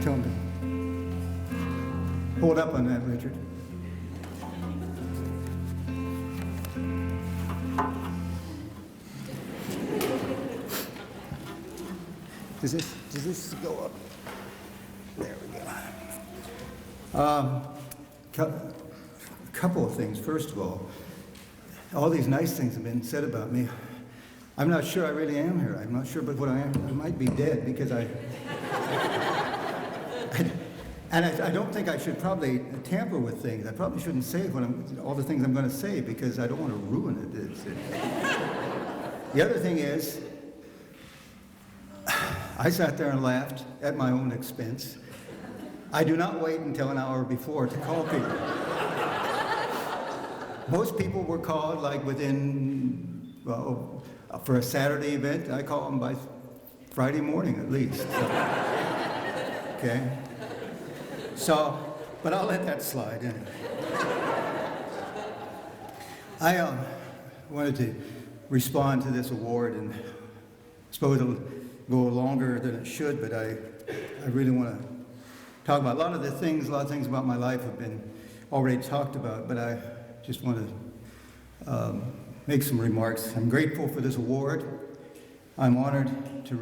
Tell him to hold up on that, Richard. Does this go up? There we go. A couple of things. First of all these nice things have been said about me. I'm not sure I really am here. I'm not sure, but what I am, I might be dead because I don't think I should probably tamper with things. I probably shouldn't say all the things I'm going to say because I don't want to ruin it. The other thing is, I sat there and laughed at my own expense. I do not wait until an hour before to call people. Most people were called like within, well, for a Saturday event, I call them by Friday morning at least. Okay? So, but I'll let that slide anyway. I wanted to respond to this award, and I suppose it'll go longer than it should, but I really want to talk about a lot of things about my life have been already talked about, but I just want to make some remarks. I'm grateful for this award. I'm honored to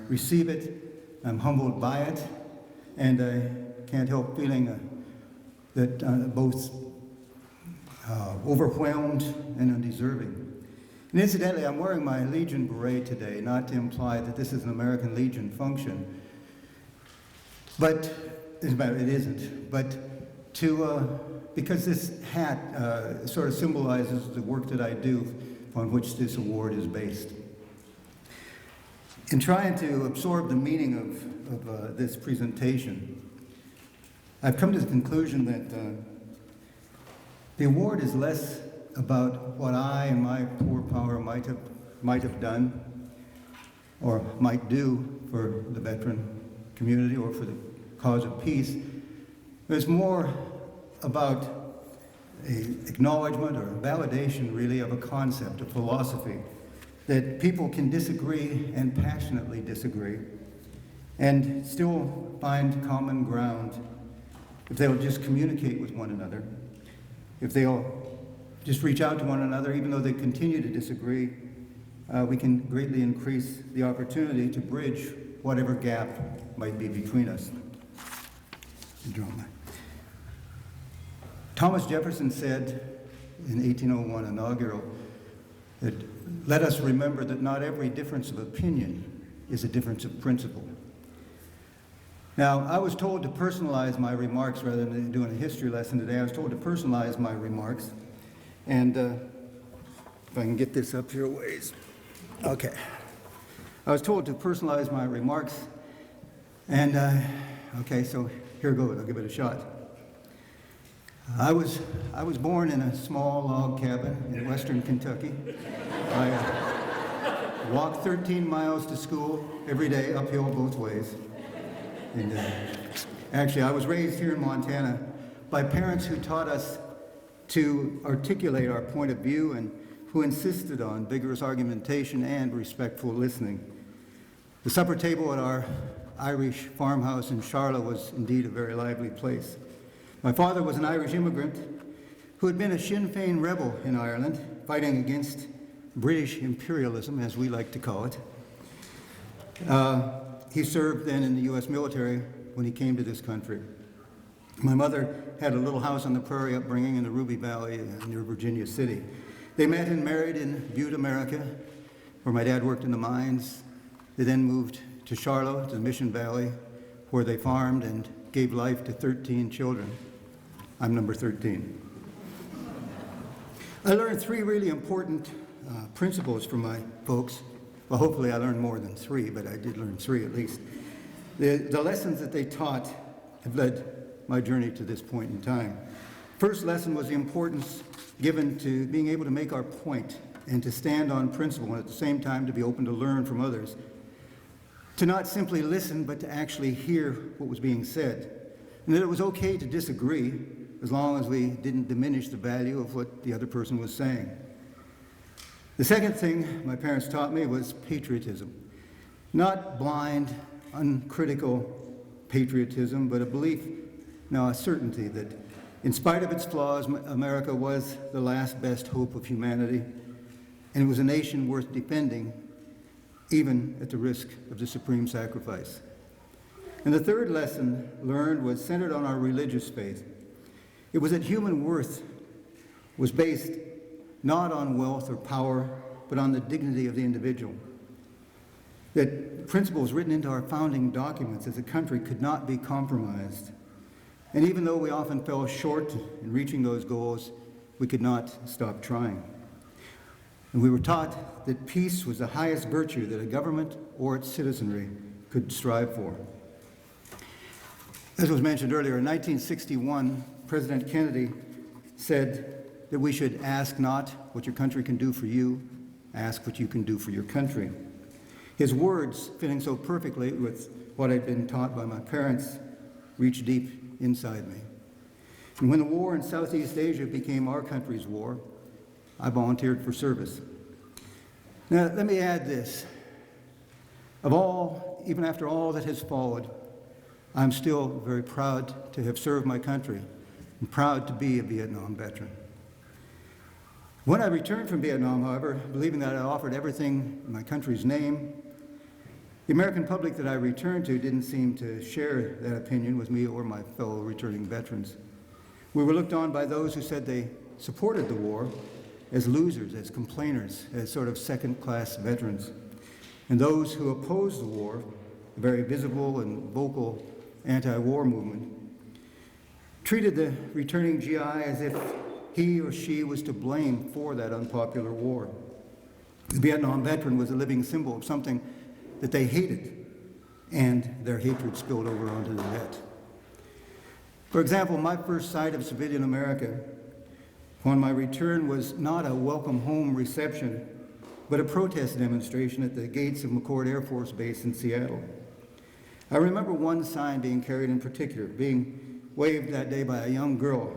receive it. I'm humbled by it, and I can't help feeling that both overwhelmed and undeserving. And incidentally, I'm wearing my Legion beret today, not to imply that this is an American Legion function, but it isn't. But because this hat sort of symbolizes the work that I do, on which this award is based. In trying to absorb the meaning of this presentation, I've come to the conclusion that the award is less about what I and my poor power might have done or might do for the veteran community or for the cause of peace. It's more about an acknowledgement or a validation, really, of a concept, a philosophy, that people can disagree and passionately disagree and still find common ground if they'll just communicate with one another, if they'll just reach out to one another, even though they continue to disagree. We can greatly increase the opportunity to bridge whatever gap might be between us. Thomas Jefferson said in 1801 inaugural that let us remember that not every difference of opinion is a difference of principle. Now, I was told to personalize my remarks rather than doing a history lesson today. I was told to personalize my remarks. And if I can get this up here a ways. Okay. I was told to personalize my remarks. And, okay, so here goes. I'll give it a shot. I was born in a small log cabin in western Kentucky. I walked 13 miles to school every day, uphill both ways. And actually, I was raised here in Montana by parents who taught us to articulate our point of view and who insisted on vigorous argumentation and respectful listening. The supper table at our Irish farmhouse in Charlotte was indeed a very lively place. My father was an Irish immigrant who had been a Sinn Féin rebel in Ireland, fighting against British imperialism, as we like to call it. He served then in the U.S. military when he came to this country. My mother had a little house on the prairie upbringing in the Ruby Valley near Virginia City. They met and married in Butte, America, where my dad worked in the mines. They then moved to Charlotte, to the Mission Valley, where they farmed and gave life to 13 children. I'm number 13. I learned three really important principles from my folks. Well, hopefully I learned more than three, but I did learn three at least. The lessons that they taught have led my journey to this point in time. First lesson was the importance given to being able to make our point and to stand on principle, and at the same time to be open to learn from others. To not simply listen, but to actually hear what was being said. And that it was okay to disagree as long as we didn't diminish the value of what the other person was saying. The second thing my parents taught me was patriotism. Not blind, uncritical patriotism, but a belief, now a certainty, that in spite of its flaws, America was the last best hope of humanity, and it was a nation worth defending, even at the risk of the supreme sacrifice. And the third lesson learned was centered on our religious faith. It was that human worth was based not on wealth or power, but on the dignity of the individual. That principles written into our founding documents as a country could not be compromised. And even though we often fell short in reaching those goals, we could not stop trying. And we were taught that peace was the highest virtue that a government or its citizenry could strive for. As was mentioned earlier, in 1961, President Kennedy said that we should ask not what your country can do for you, ask what you can do for your country. His words, fitting so perfectly with what I'd been taught by my parents, reached deep inside me. And when the war in Southeast Asia became our country's war, I volunteered for service. Now, let me add this. Even after all that has followed, I'm still very proud to have served my country and proud to be a Vietnam veteran. When I returned from Vietnam, however, believing that I offered everything in my country's name, the American public that I returned to didn't seem to share that opinion with me or my fellow returning veterans. We were looked on by those who said they supported the war as losers, as complainers, as sort of second-class veterans. And those who opposed the war, a very visible and vocal anti-war movement, treated the returning GI as if he or she was to blame for that unpopular war. The Vietnam veteran was a living symbol of something that they hated, and their hatred spilled over onto the vet. For example, my first sight of civilian America upon my return was not a welcome home reception, but a protest demonstration at the gates of McChord Air Force Base in Seattle. I remember one sign being carried in particular, being waved that day by a young girl.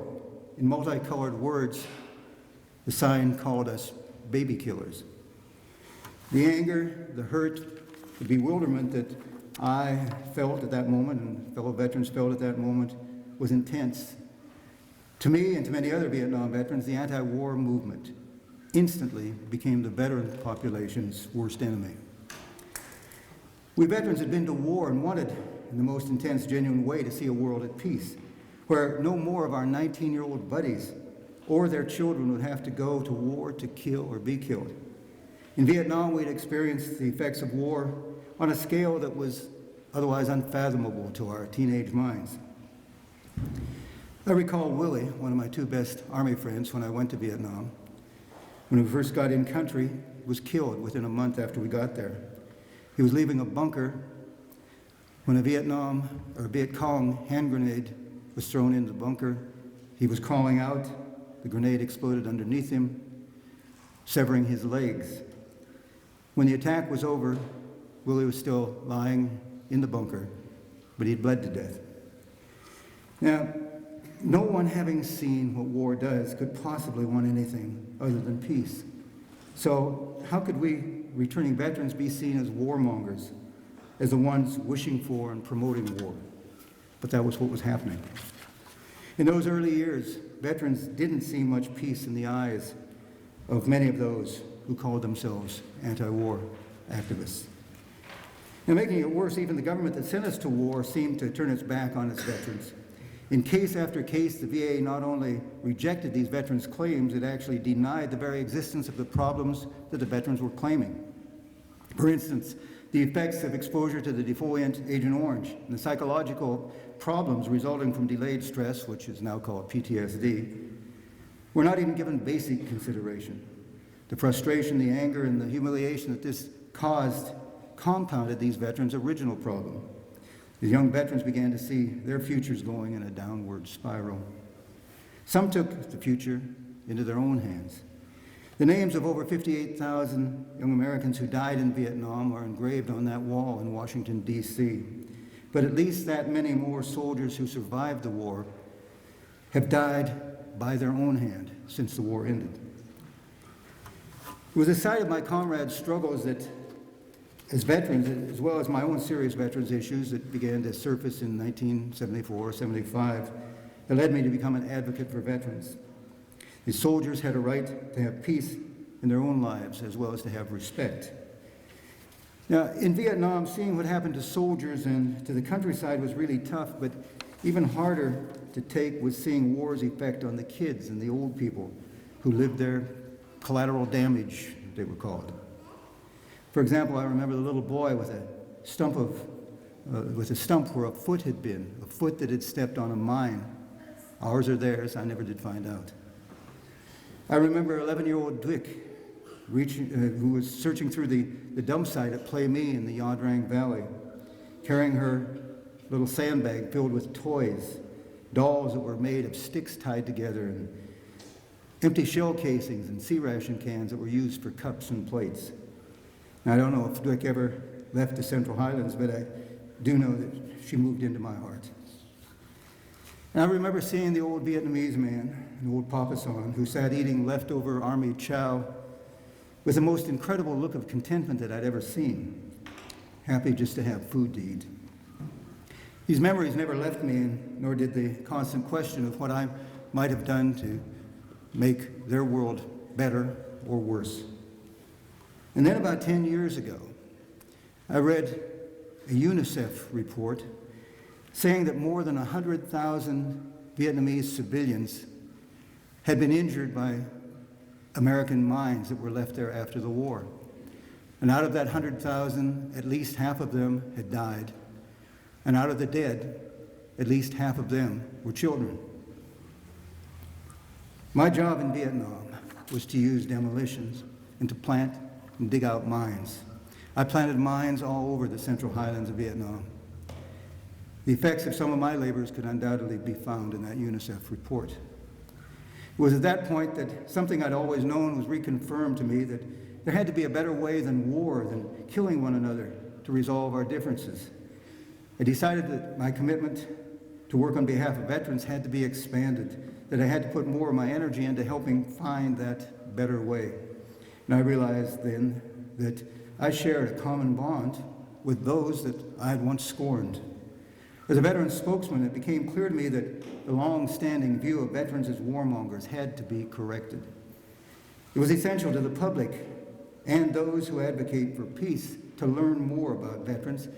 In multicolored words, the sign called us baby killers. The anger, the hurt, the bewilderment that I felt at that moment and fellow veterans felt at that moment was intense. To me and to many other Vietnam veterans, the anti-war movement instantly became the veteran population's worst enemy. We veterans had been to war and wanted, in the most intense, genuine way, to see a world at peace, where no more of our 19-year-old buddies or their children would have to go to war to kill or be killed. In Vietnam, we'd experienced the effects of war on a scale that was otherwise unfathomable to our teenage minds. I recall Willie, one of my two best Army friends when I went to Vietnam. When we first got in country, was killed within a month after we got there. He was leaving a bunker when a Viet Cong hand grenade was thrown into the bunker. He was calling out. The grenade exploded underneath him, severing his legs. When the attack was over, Willie was still lying in the bunker, but he'd bled to death. Now, no one having seen what war does could possibly want anything other than peace. So how could we, returning veterans, be seen as warmongers, as the ones wishing for and promoting war? But that was what was happening. In those early years, veterans didn't see much peace in the eyes of many of those who called themselves anti-war activists. Now, making it worse, even the government that sent us to war seemed to turn its back on its veterans. In case after case, the VA not only rejected these veterans' claims, it actually denied the very existence of the problems that the veterans were claiming. For instance, the effects of exposure to the defoliant Agent Orange and the psychological problems resulting from delayed stress, which is now called PTSD, were not even given basic consideration. The frustration, the anger, and the humiliation that this caused compounded these veterans' original problem. The young veterans began to see their futures going in a downward spiral. Some took the future into their own hands. The names of over 58,000 young Americans who died in Vietnam are engraved on that wall in Washington, D.C. But at least that many more soldiers who survived the war have died by their own hand since the war ended. It was the sight of my comrades' struggles that, as veterans, as well as my own serious veterans issues that began to surface in 1974, 75, that led me to become an advocate for veterans. The soldiers had a right to have peace in their own lives as well as to have respect. Now, in Vietnam, seeing what happened to soldiers and to the countryside was really tough, but even harder to take was seeing war's effect on the kids and the old people who lived there, collateral damage, they were called. For example, I remember the little boy with a stump where a foot had been, a foot that had stepped on a mine. Ours or theirs, I never did find out. I remember 11-year-old Dick who was searching through the dump site at Play Me in the Yadrang Valley, carrying her little sandbag filled with toys, dolls that were made of sticks tied together, and empty shell casings and sea ration cans that were used for cups and plates. Now, I don't know if Dick ever left the Central Highlands, but I do know that she moved into my heart. And I remember seeing the old Vietnamese man, an old Papasan, who sat eating leftover army chow with the most incredible look of contentment that I'd ever seen, happy just to have food to eat. These memories never left me, nor did the constant question of what I might have done to make their world better or worse. And then about 10 years ago, I read a UNICEF report saying that more than 100,000 Vietnamese civilians had been injured by American mines that were left there after the war. And out of that 100,000, at least half of them had died. And out of the dead, at least half of them were children. My job in Vietnam was to use demolitions and to plant and dig out mines. I planted mines all over the Central Highlands of Vietnam. The effects of some of my labors could undoubtedly be found in that UNICEF report. It was at that point that something I'd always known was reconfirmed to me, that there had to be a better way than war, than killing one another, to resolve our differences. I decided that my commitment to work on behalf of veterans had to be expanded, that I had to put more of my energy into helping find that better way. And I realized then that I shared a common bond with those that I had once scorned. As a veteran spokesman, it became clear to me that the long-standing view of veterans as warmongers had to be corrected. It was essential to the public and those who advocate for peace to learn more about veterans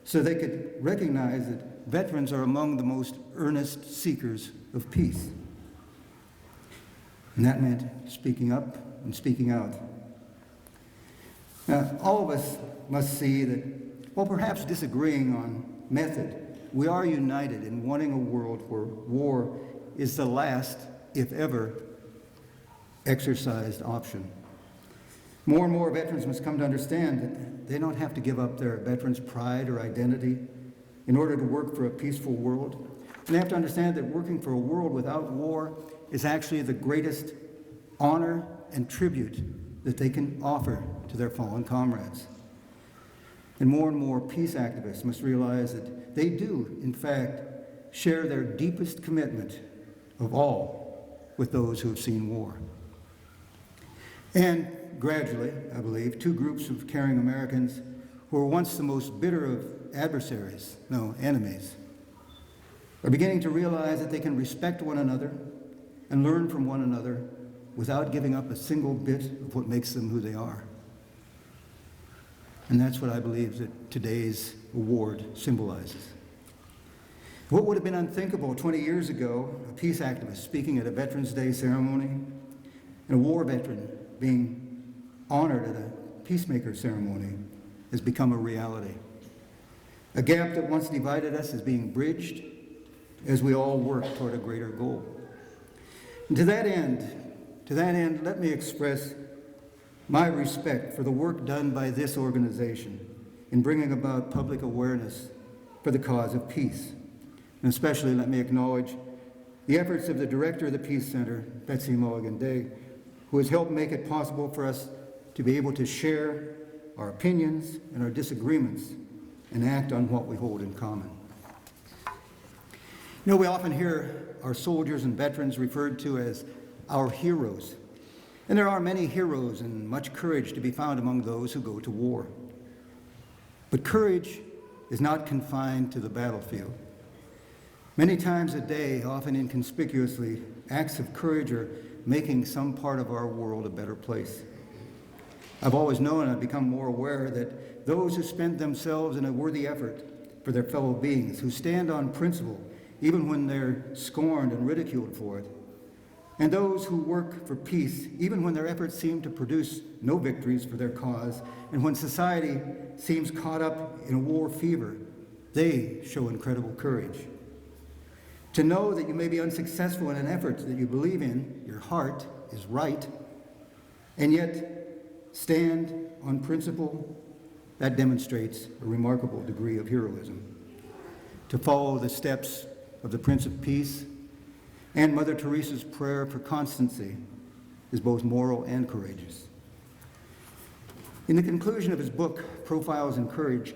so they could recognize that veterans are among the most earnest seekers of peace. And that meant speaking up and speaking out. Now, all of us must see that, while perhaps disagreeing on method, we are united in wanting a world where war is the last, if ever, exercised option. More and more veterans must come to understand that they don't have to give up their veterans' pride or identity in order to work for a peaceful world. And they have to understand that working for a world without war is actually the greatest honor and tribute that they can offer to their fallen comrades. And more peace activists must realize that they do, in fact, share their deepest commitment of all with those who have seen war. And gradually, I believe, two groups of caring Americans who were once the most bitter of adversaries, no, enemies, are beginning to realize that they can respect one another and learn from one another without giving up a single bit of what makes them who they are. And that's what I believe that today's award symbolizes. What would have been unthinkable 20 years ago, a peace activist speaking at a Veterans Day ceremony, and a war veteran being honored at a Peacemaker ceremony, has become a reality. A gap that once divided us is being bridged as we all work toward a greater goal. And to that end, let me express my respect for the work done by this organization in bringing about public awareness for the cause of peace. And especially let me acknowledge the efforts of the director of the Peace Center, Betsy Mulligan-Day, who has helped make it possible for us to be able to share our opinions and our disagreements and act on what we hold in common. You know, we often hear our soldiers and veterans referred to as our heroes. And there are many heroes and much courage to be found among those who go to war. But courage is not confined to the battlefield. Many times a day, often inconspicuously, acts of courage are making some part of our world a better place. I've always known and I've become more aware that those who spend themselves in a worthy effort for their fellow beings, who stand on principle even when they're scorned and ridiculed for it, and those who work for peace even when their efforts seem to produce no victories for their cause, and when society seems caught up in a war fever, they show incredible courage. To know that you may be unsuccessful in an effort that you believe in, your heart is right, and yet stand on principle, that demonstrates a remarkable degree of heroism. To follow the steps of the Prince of Peace and Mother Teresa's prayer for constancy is both moral and courageous. In the conclusion of his book, Profiles in Courage,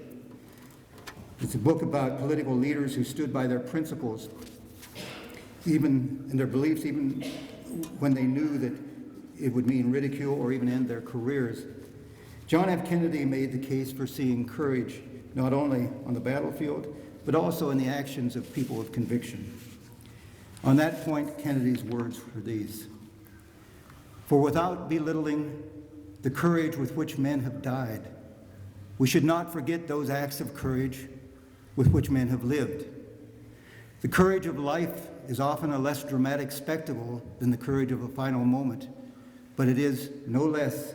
it's a book about political leaders who stood by their principles, even in their beliefs, even when they knew that it would mean ridicule or even end their careers. John F. Kennedy made the case for seeing courage not only on the battlefield, but also in the actions of people of conviction. On that point, Kennedy's words were these: "For without belittling the courage with which men have died, we should not forget those acts of courage with which men have lived. The courage of life is often a less dramatic spectacle than the courage of a final moment, but it is no less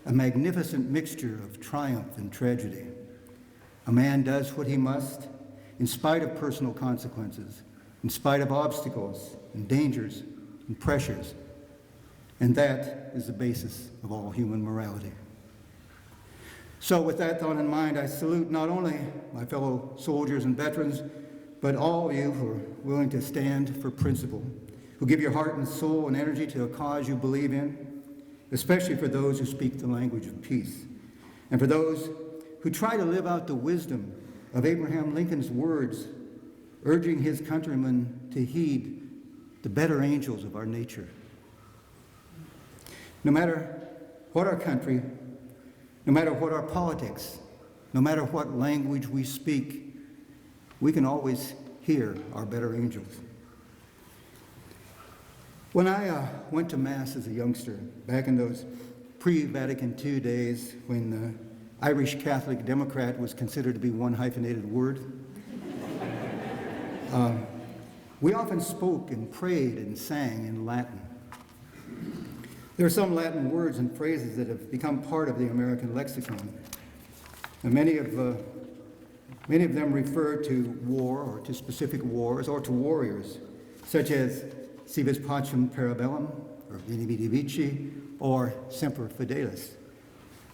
a magnificent mixture of triumph and tragedy. A man does what he must in spite of personal consequences, in spite of obstacles and dangers and pressures, and that is the basis of all human morality." So with that thought in mind, I salute not only my fellow soldiers and veterans, but all of you who are willing to stand for principle, who give your heart and soul and energy to a cause you believe in, especially for those who speak the language of peace, and for those who try to live out the wisdom of Abraham Lincoln's words, urging his countrymen to heed the better angels of our nature. No matter what our country, no matter what our politics, no matter what language we speak, we can always hear our better angels. When I went to Mass as a youngster, back in those pre-Vatican II days when the Irish Catholic Democrat was considered to be one hyphenated word, we often spoke and prayed and sang in Latin. There are some Latin words and phrases that have become part of the American lexicon. And many of them refer to war or to specific wars or to warriors, such as Si vis pacem parabellum, or Veni Vidi Vici, or Semper Fidelis.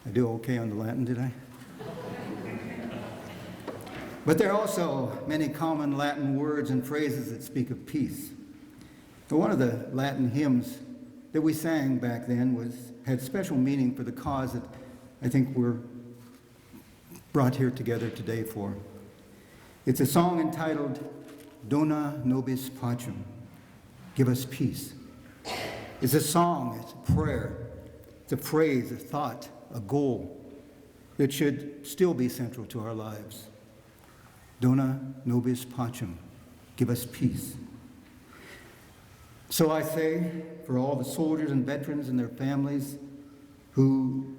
I do okay on the Latin, did I? But there are also many common Latin words and phrases that speak of peace. But one of the Latin hymns that we sang back then had special meaning for the cause that I think we're brought here together today for. It's a song entitled Dona Nobis Pacem, Give Us Peace. It's a song, it's a prayer, it's a phrase, a thought, a goal that should still be central to our lives. Dona Nobis Pacem, give us peace. So I say, for all the soldiers and veterans and their families who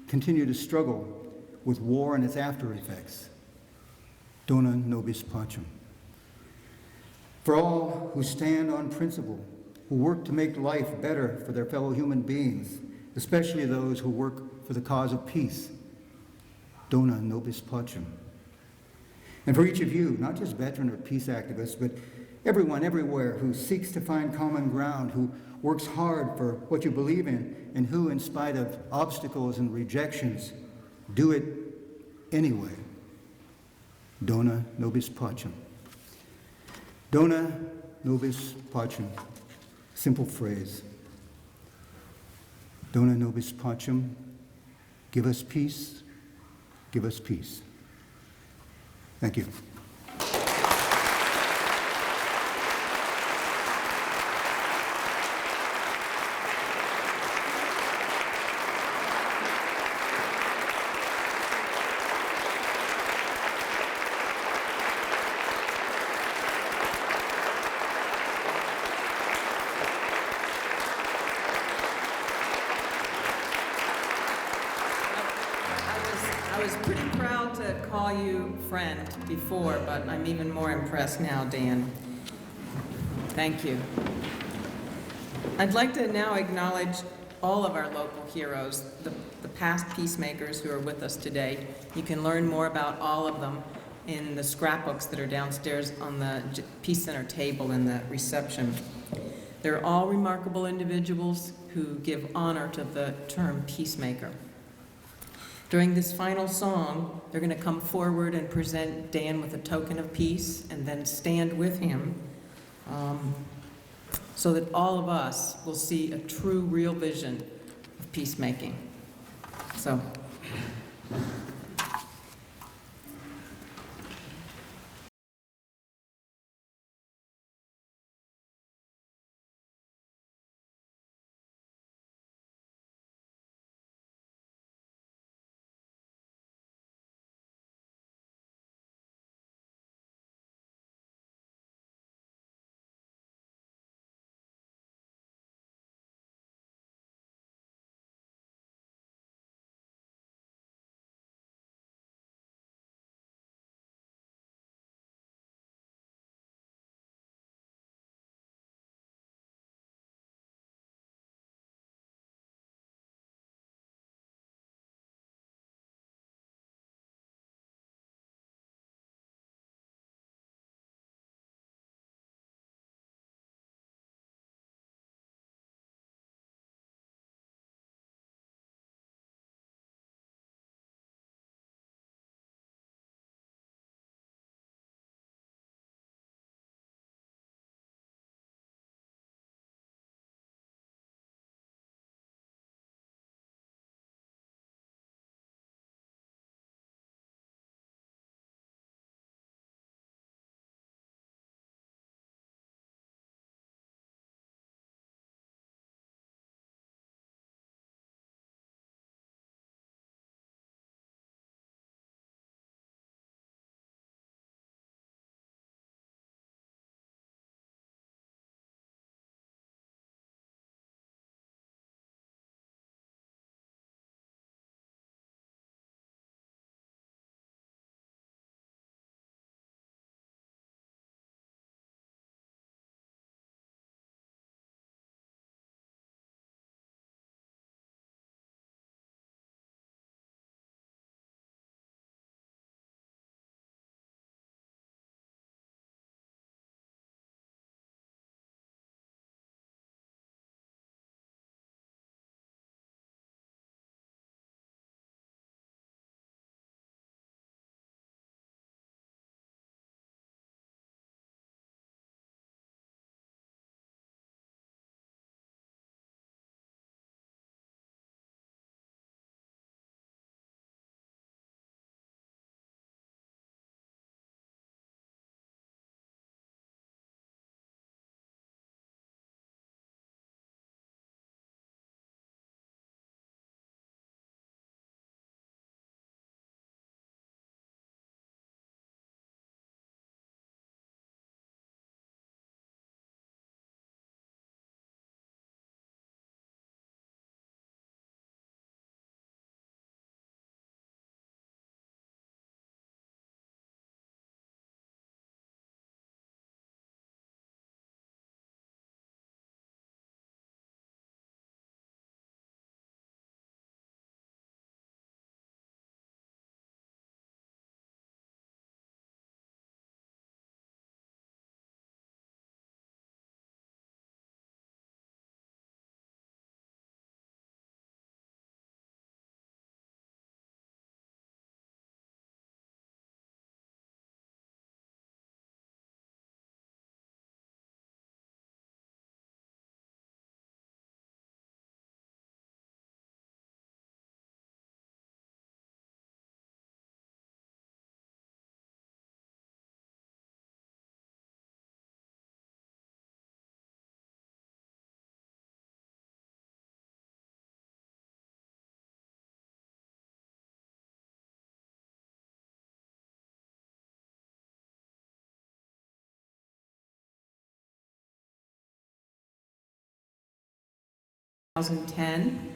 continue to struggle with war and its after effects, Dona Nobis Pacem. For all who stand on principle, who work to make life better for their fellow human beings, especially those who work for the cause of peace, Dona Nobis Pacem. And for each of you, not just veteran or peace activists, but everyone everywhere who seeks to find common ground, who works hard for what you believe in, and who, in spite of obstacles and rejections, do it anyway. Dona Nobis Pacem. Dona Nobis Pacem. Simple phrase. Dona Nobis Pacem. Give us peace. Give us peace. Thank you. call you friend before, but I'm even more impressed now, Dan. Thank you. I'd like to now acknowledge all of our local heroes, the past peacemakers who are with us today. You can learn more about all of them in the scrapbooks that are downstairs on the Peace Center table in the reception. They're all remarkable individuals who give honor to the term peacemaker. During this final song, they're going to come forward and present Dan with a token of peace and then stand with him so that all of us will see a true, real vision of peacemaking. So. Ten,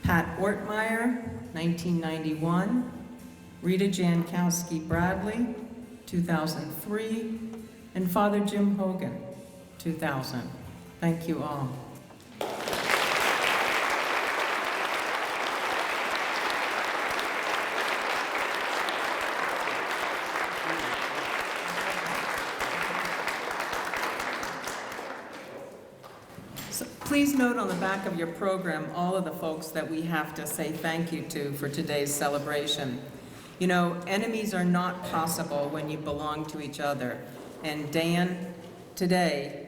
Pat Ortmeyer, 1991, Rita Jankowski Bradley, 2003, and Father Jim Hogan, 2000. Thank you all. So please note on the back of your program all of the folks that we have to say thank you to for today's celebration. You know, enemies are not possible when you belong to each other. And Dan, today,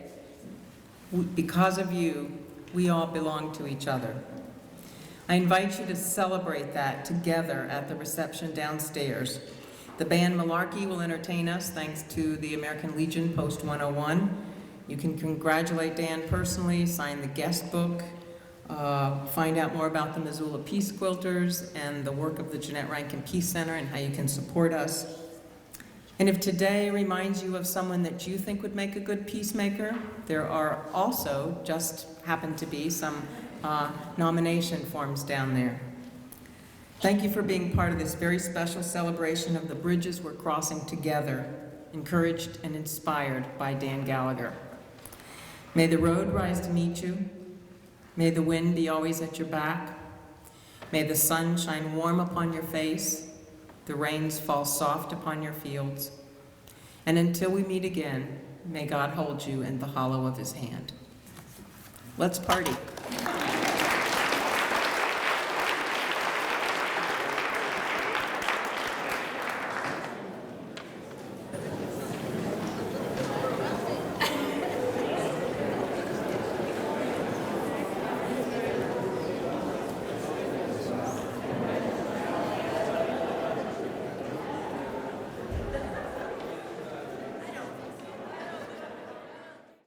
because of you, we all belong to each other. I invite you to celebrate that together at the reception downstairs. The band Malarkey will entertain us thanks to the American Legion Post 101. You can congratulate Dan personally, sign the guest book, find out more about the Missoula Peace Quilters and the work of the Jeanette Rankin Peace Center and how you can support us. And if today reminds you of someone that you think would make a good peacemaker, there are also, just happen to be, some nomination forms down there. Thank you for being part of this very special celebration of the bridges we're crossing together, encouraged and inspired by Dan Gallagher. May the road rise to meet you. May the wind be always at your back. May the sun shine warm upon your face, the rains fall soft upon your fields. And until we meet again, may God hold you in the hollow of his hand. Let's party.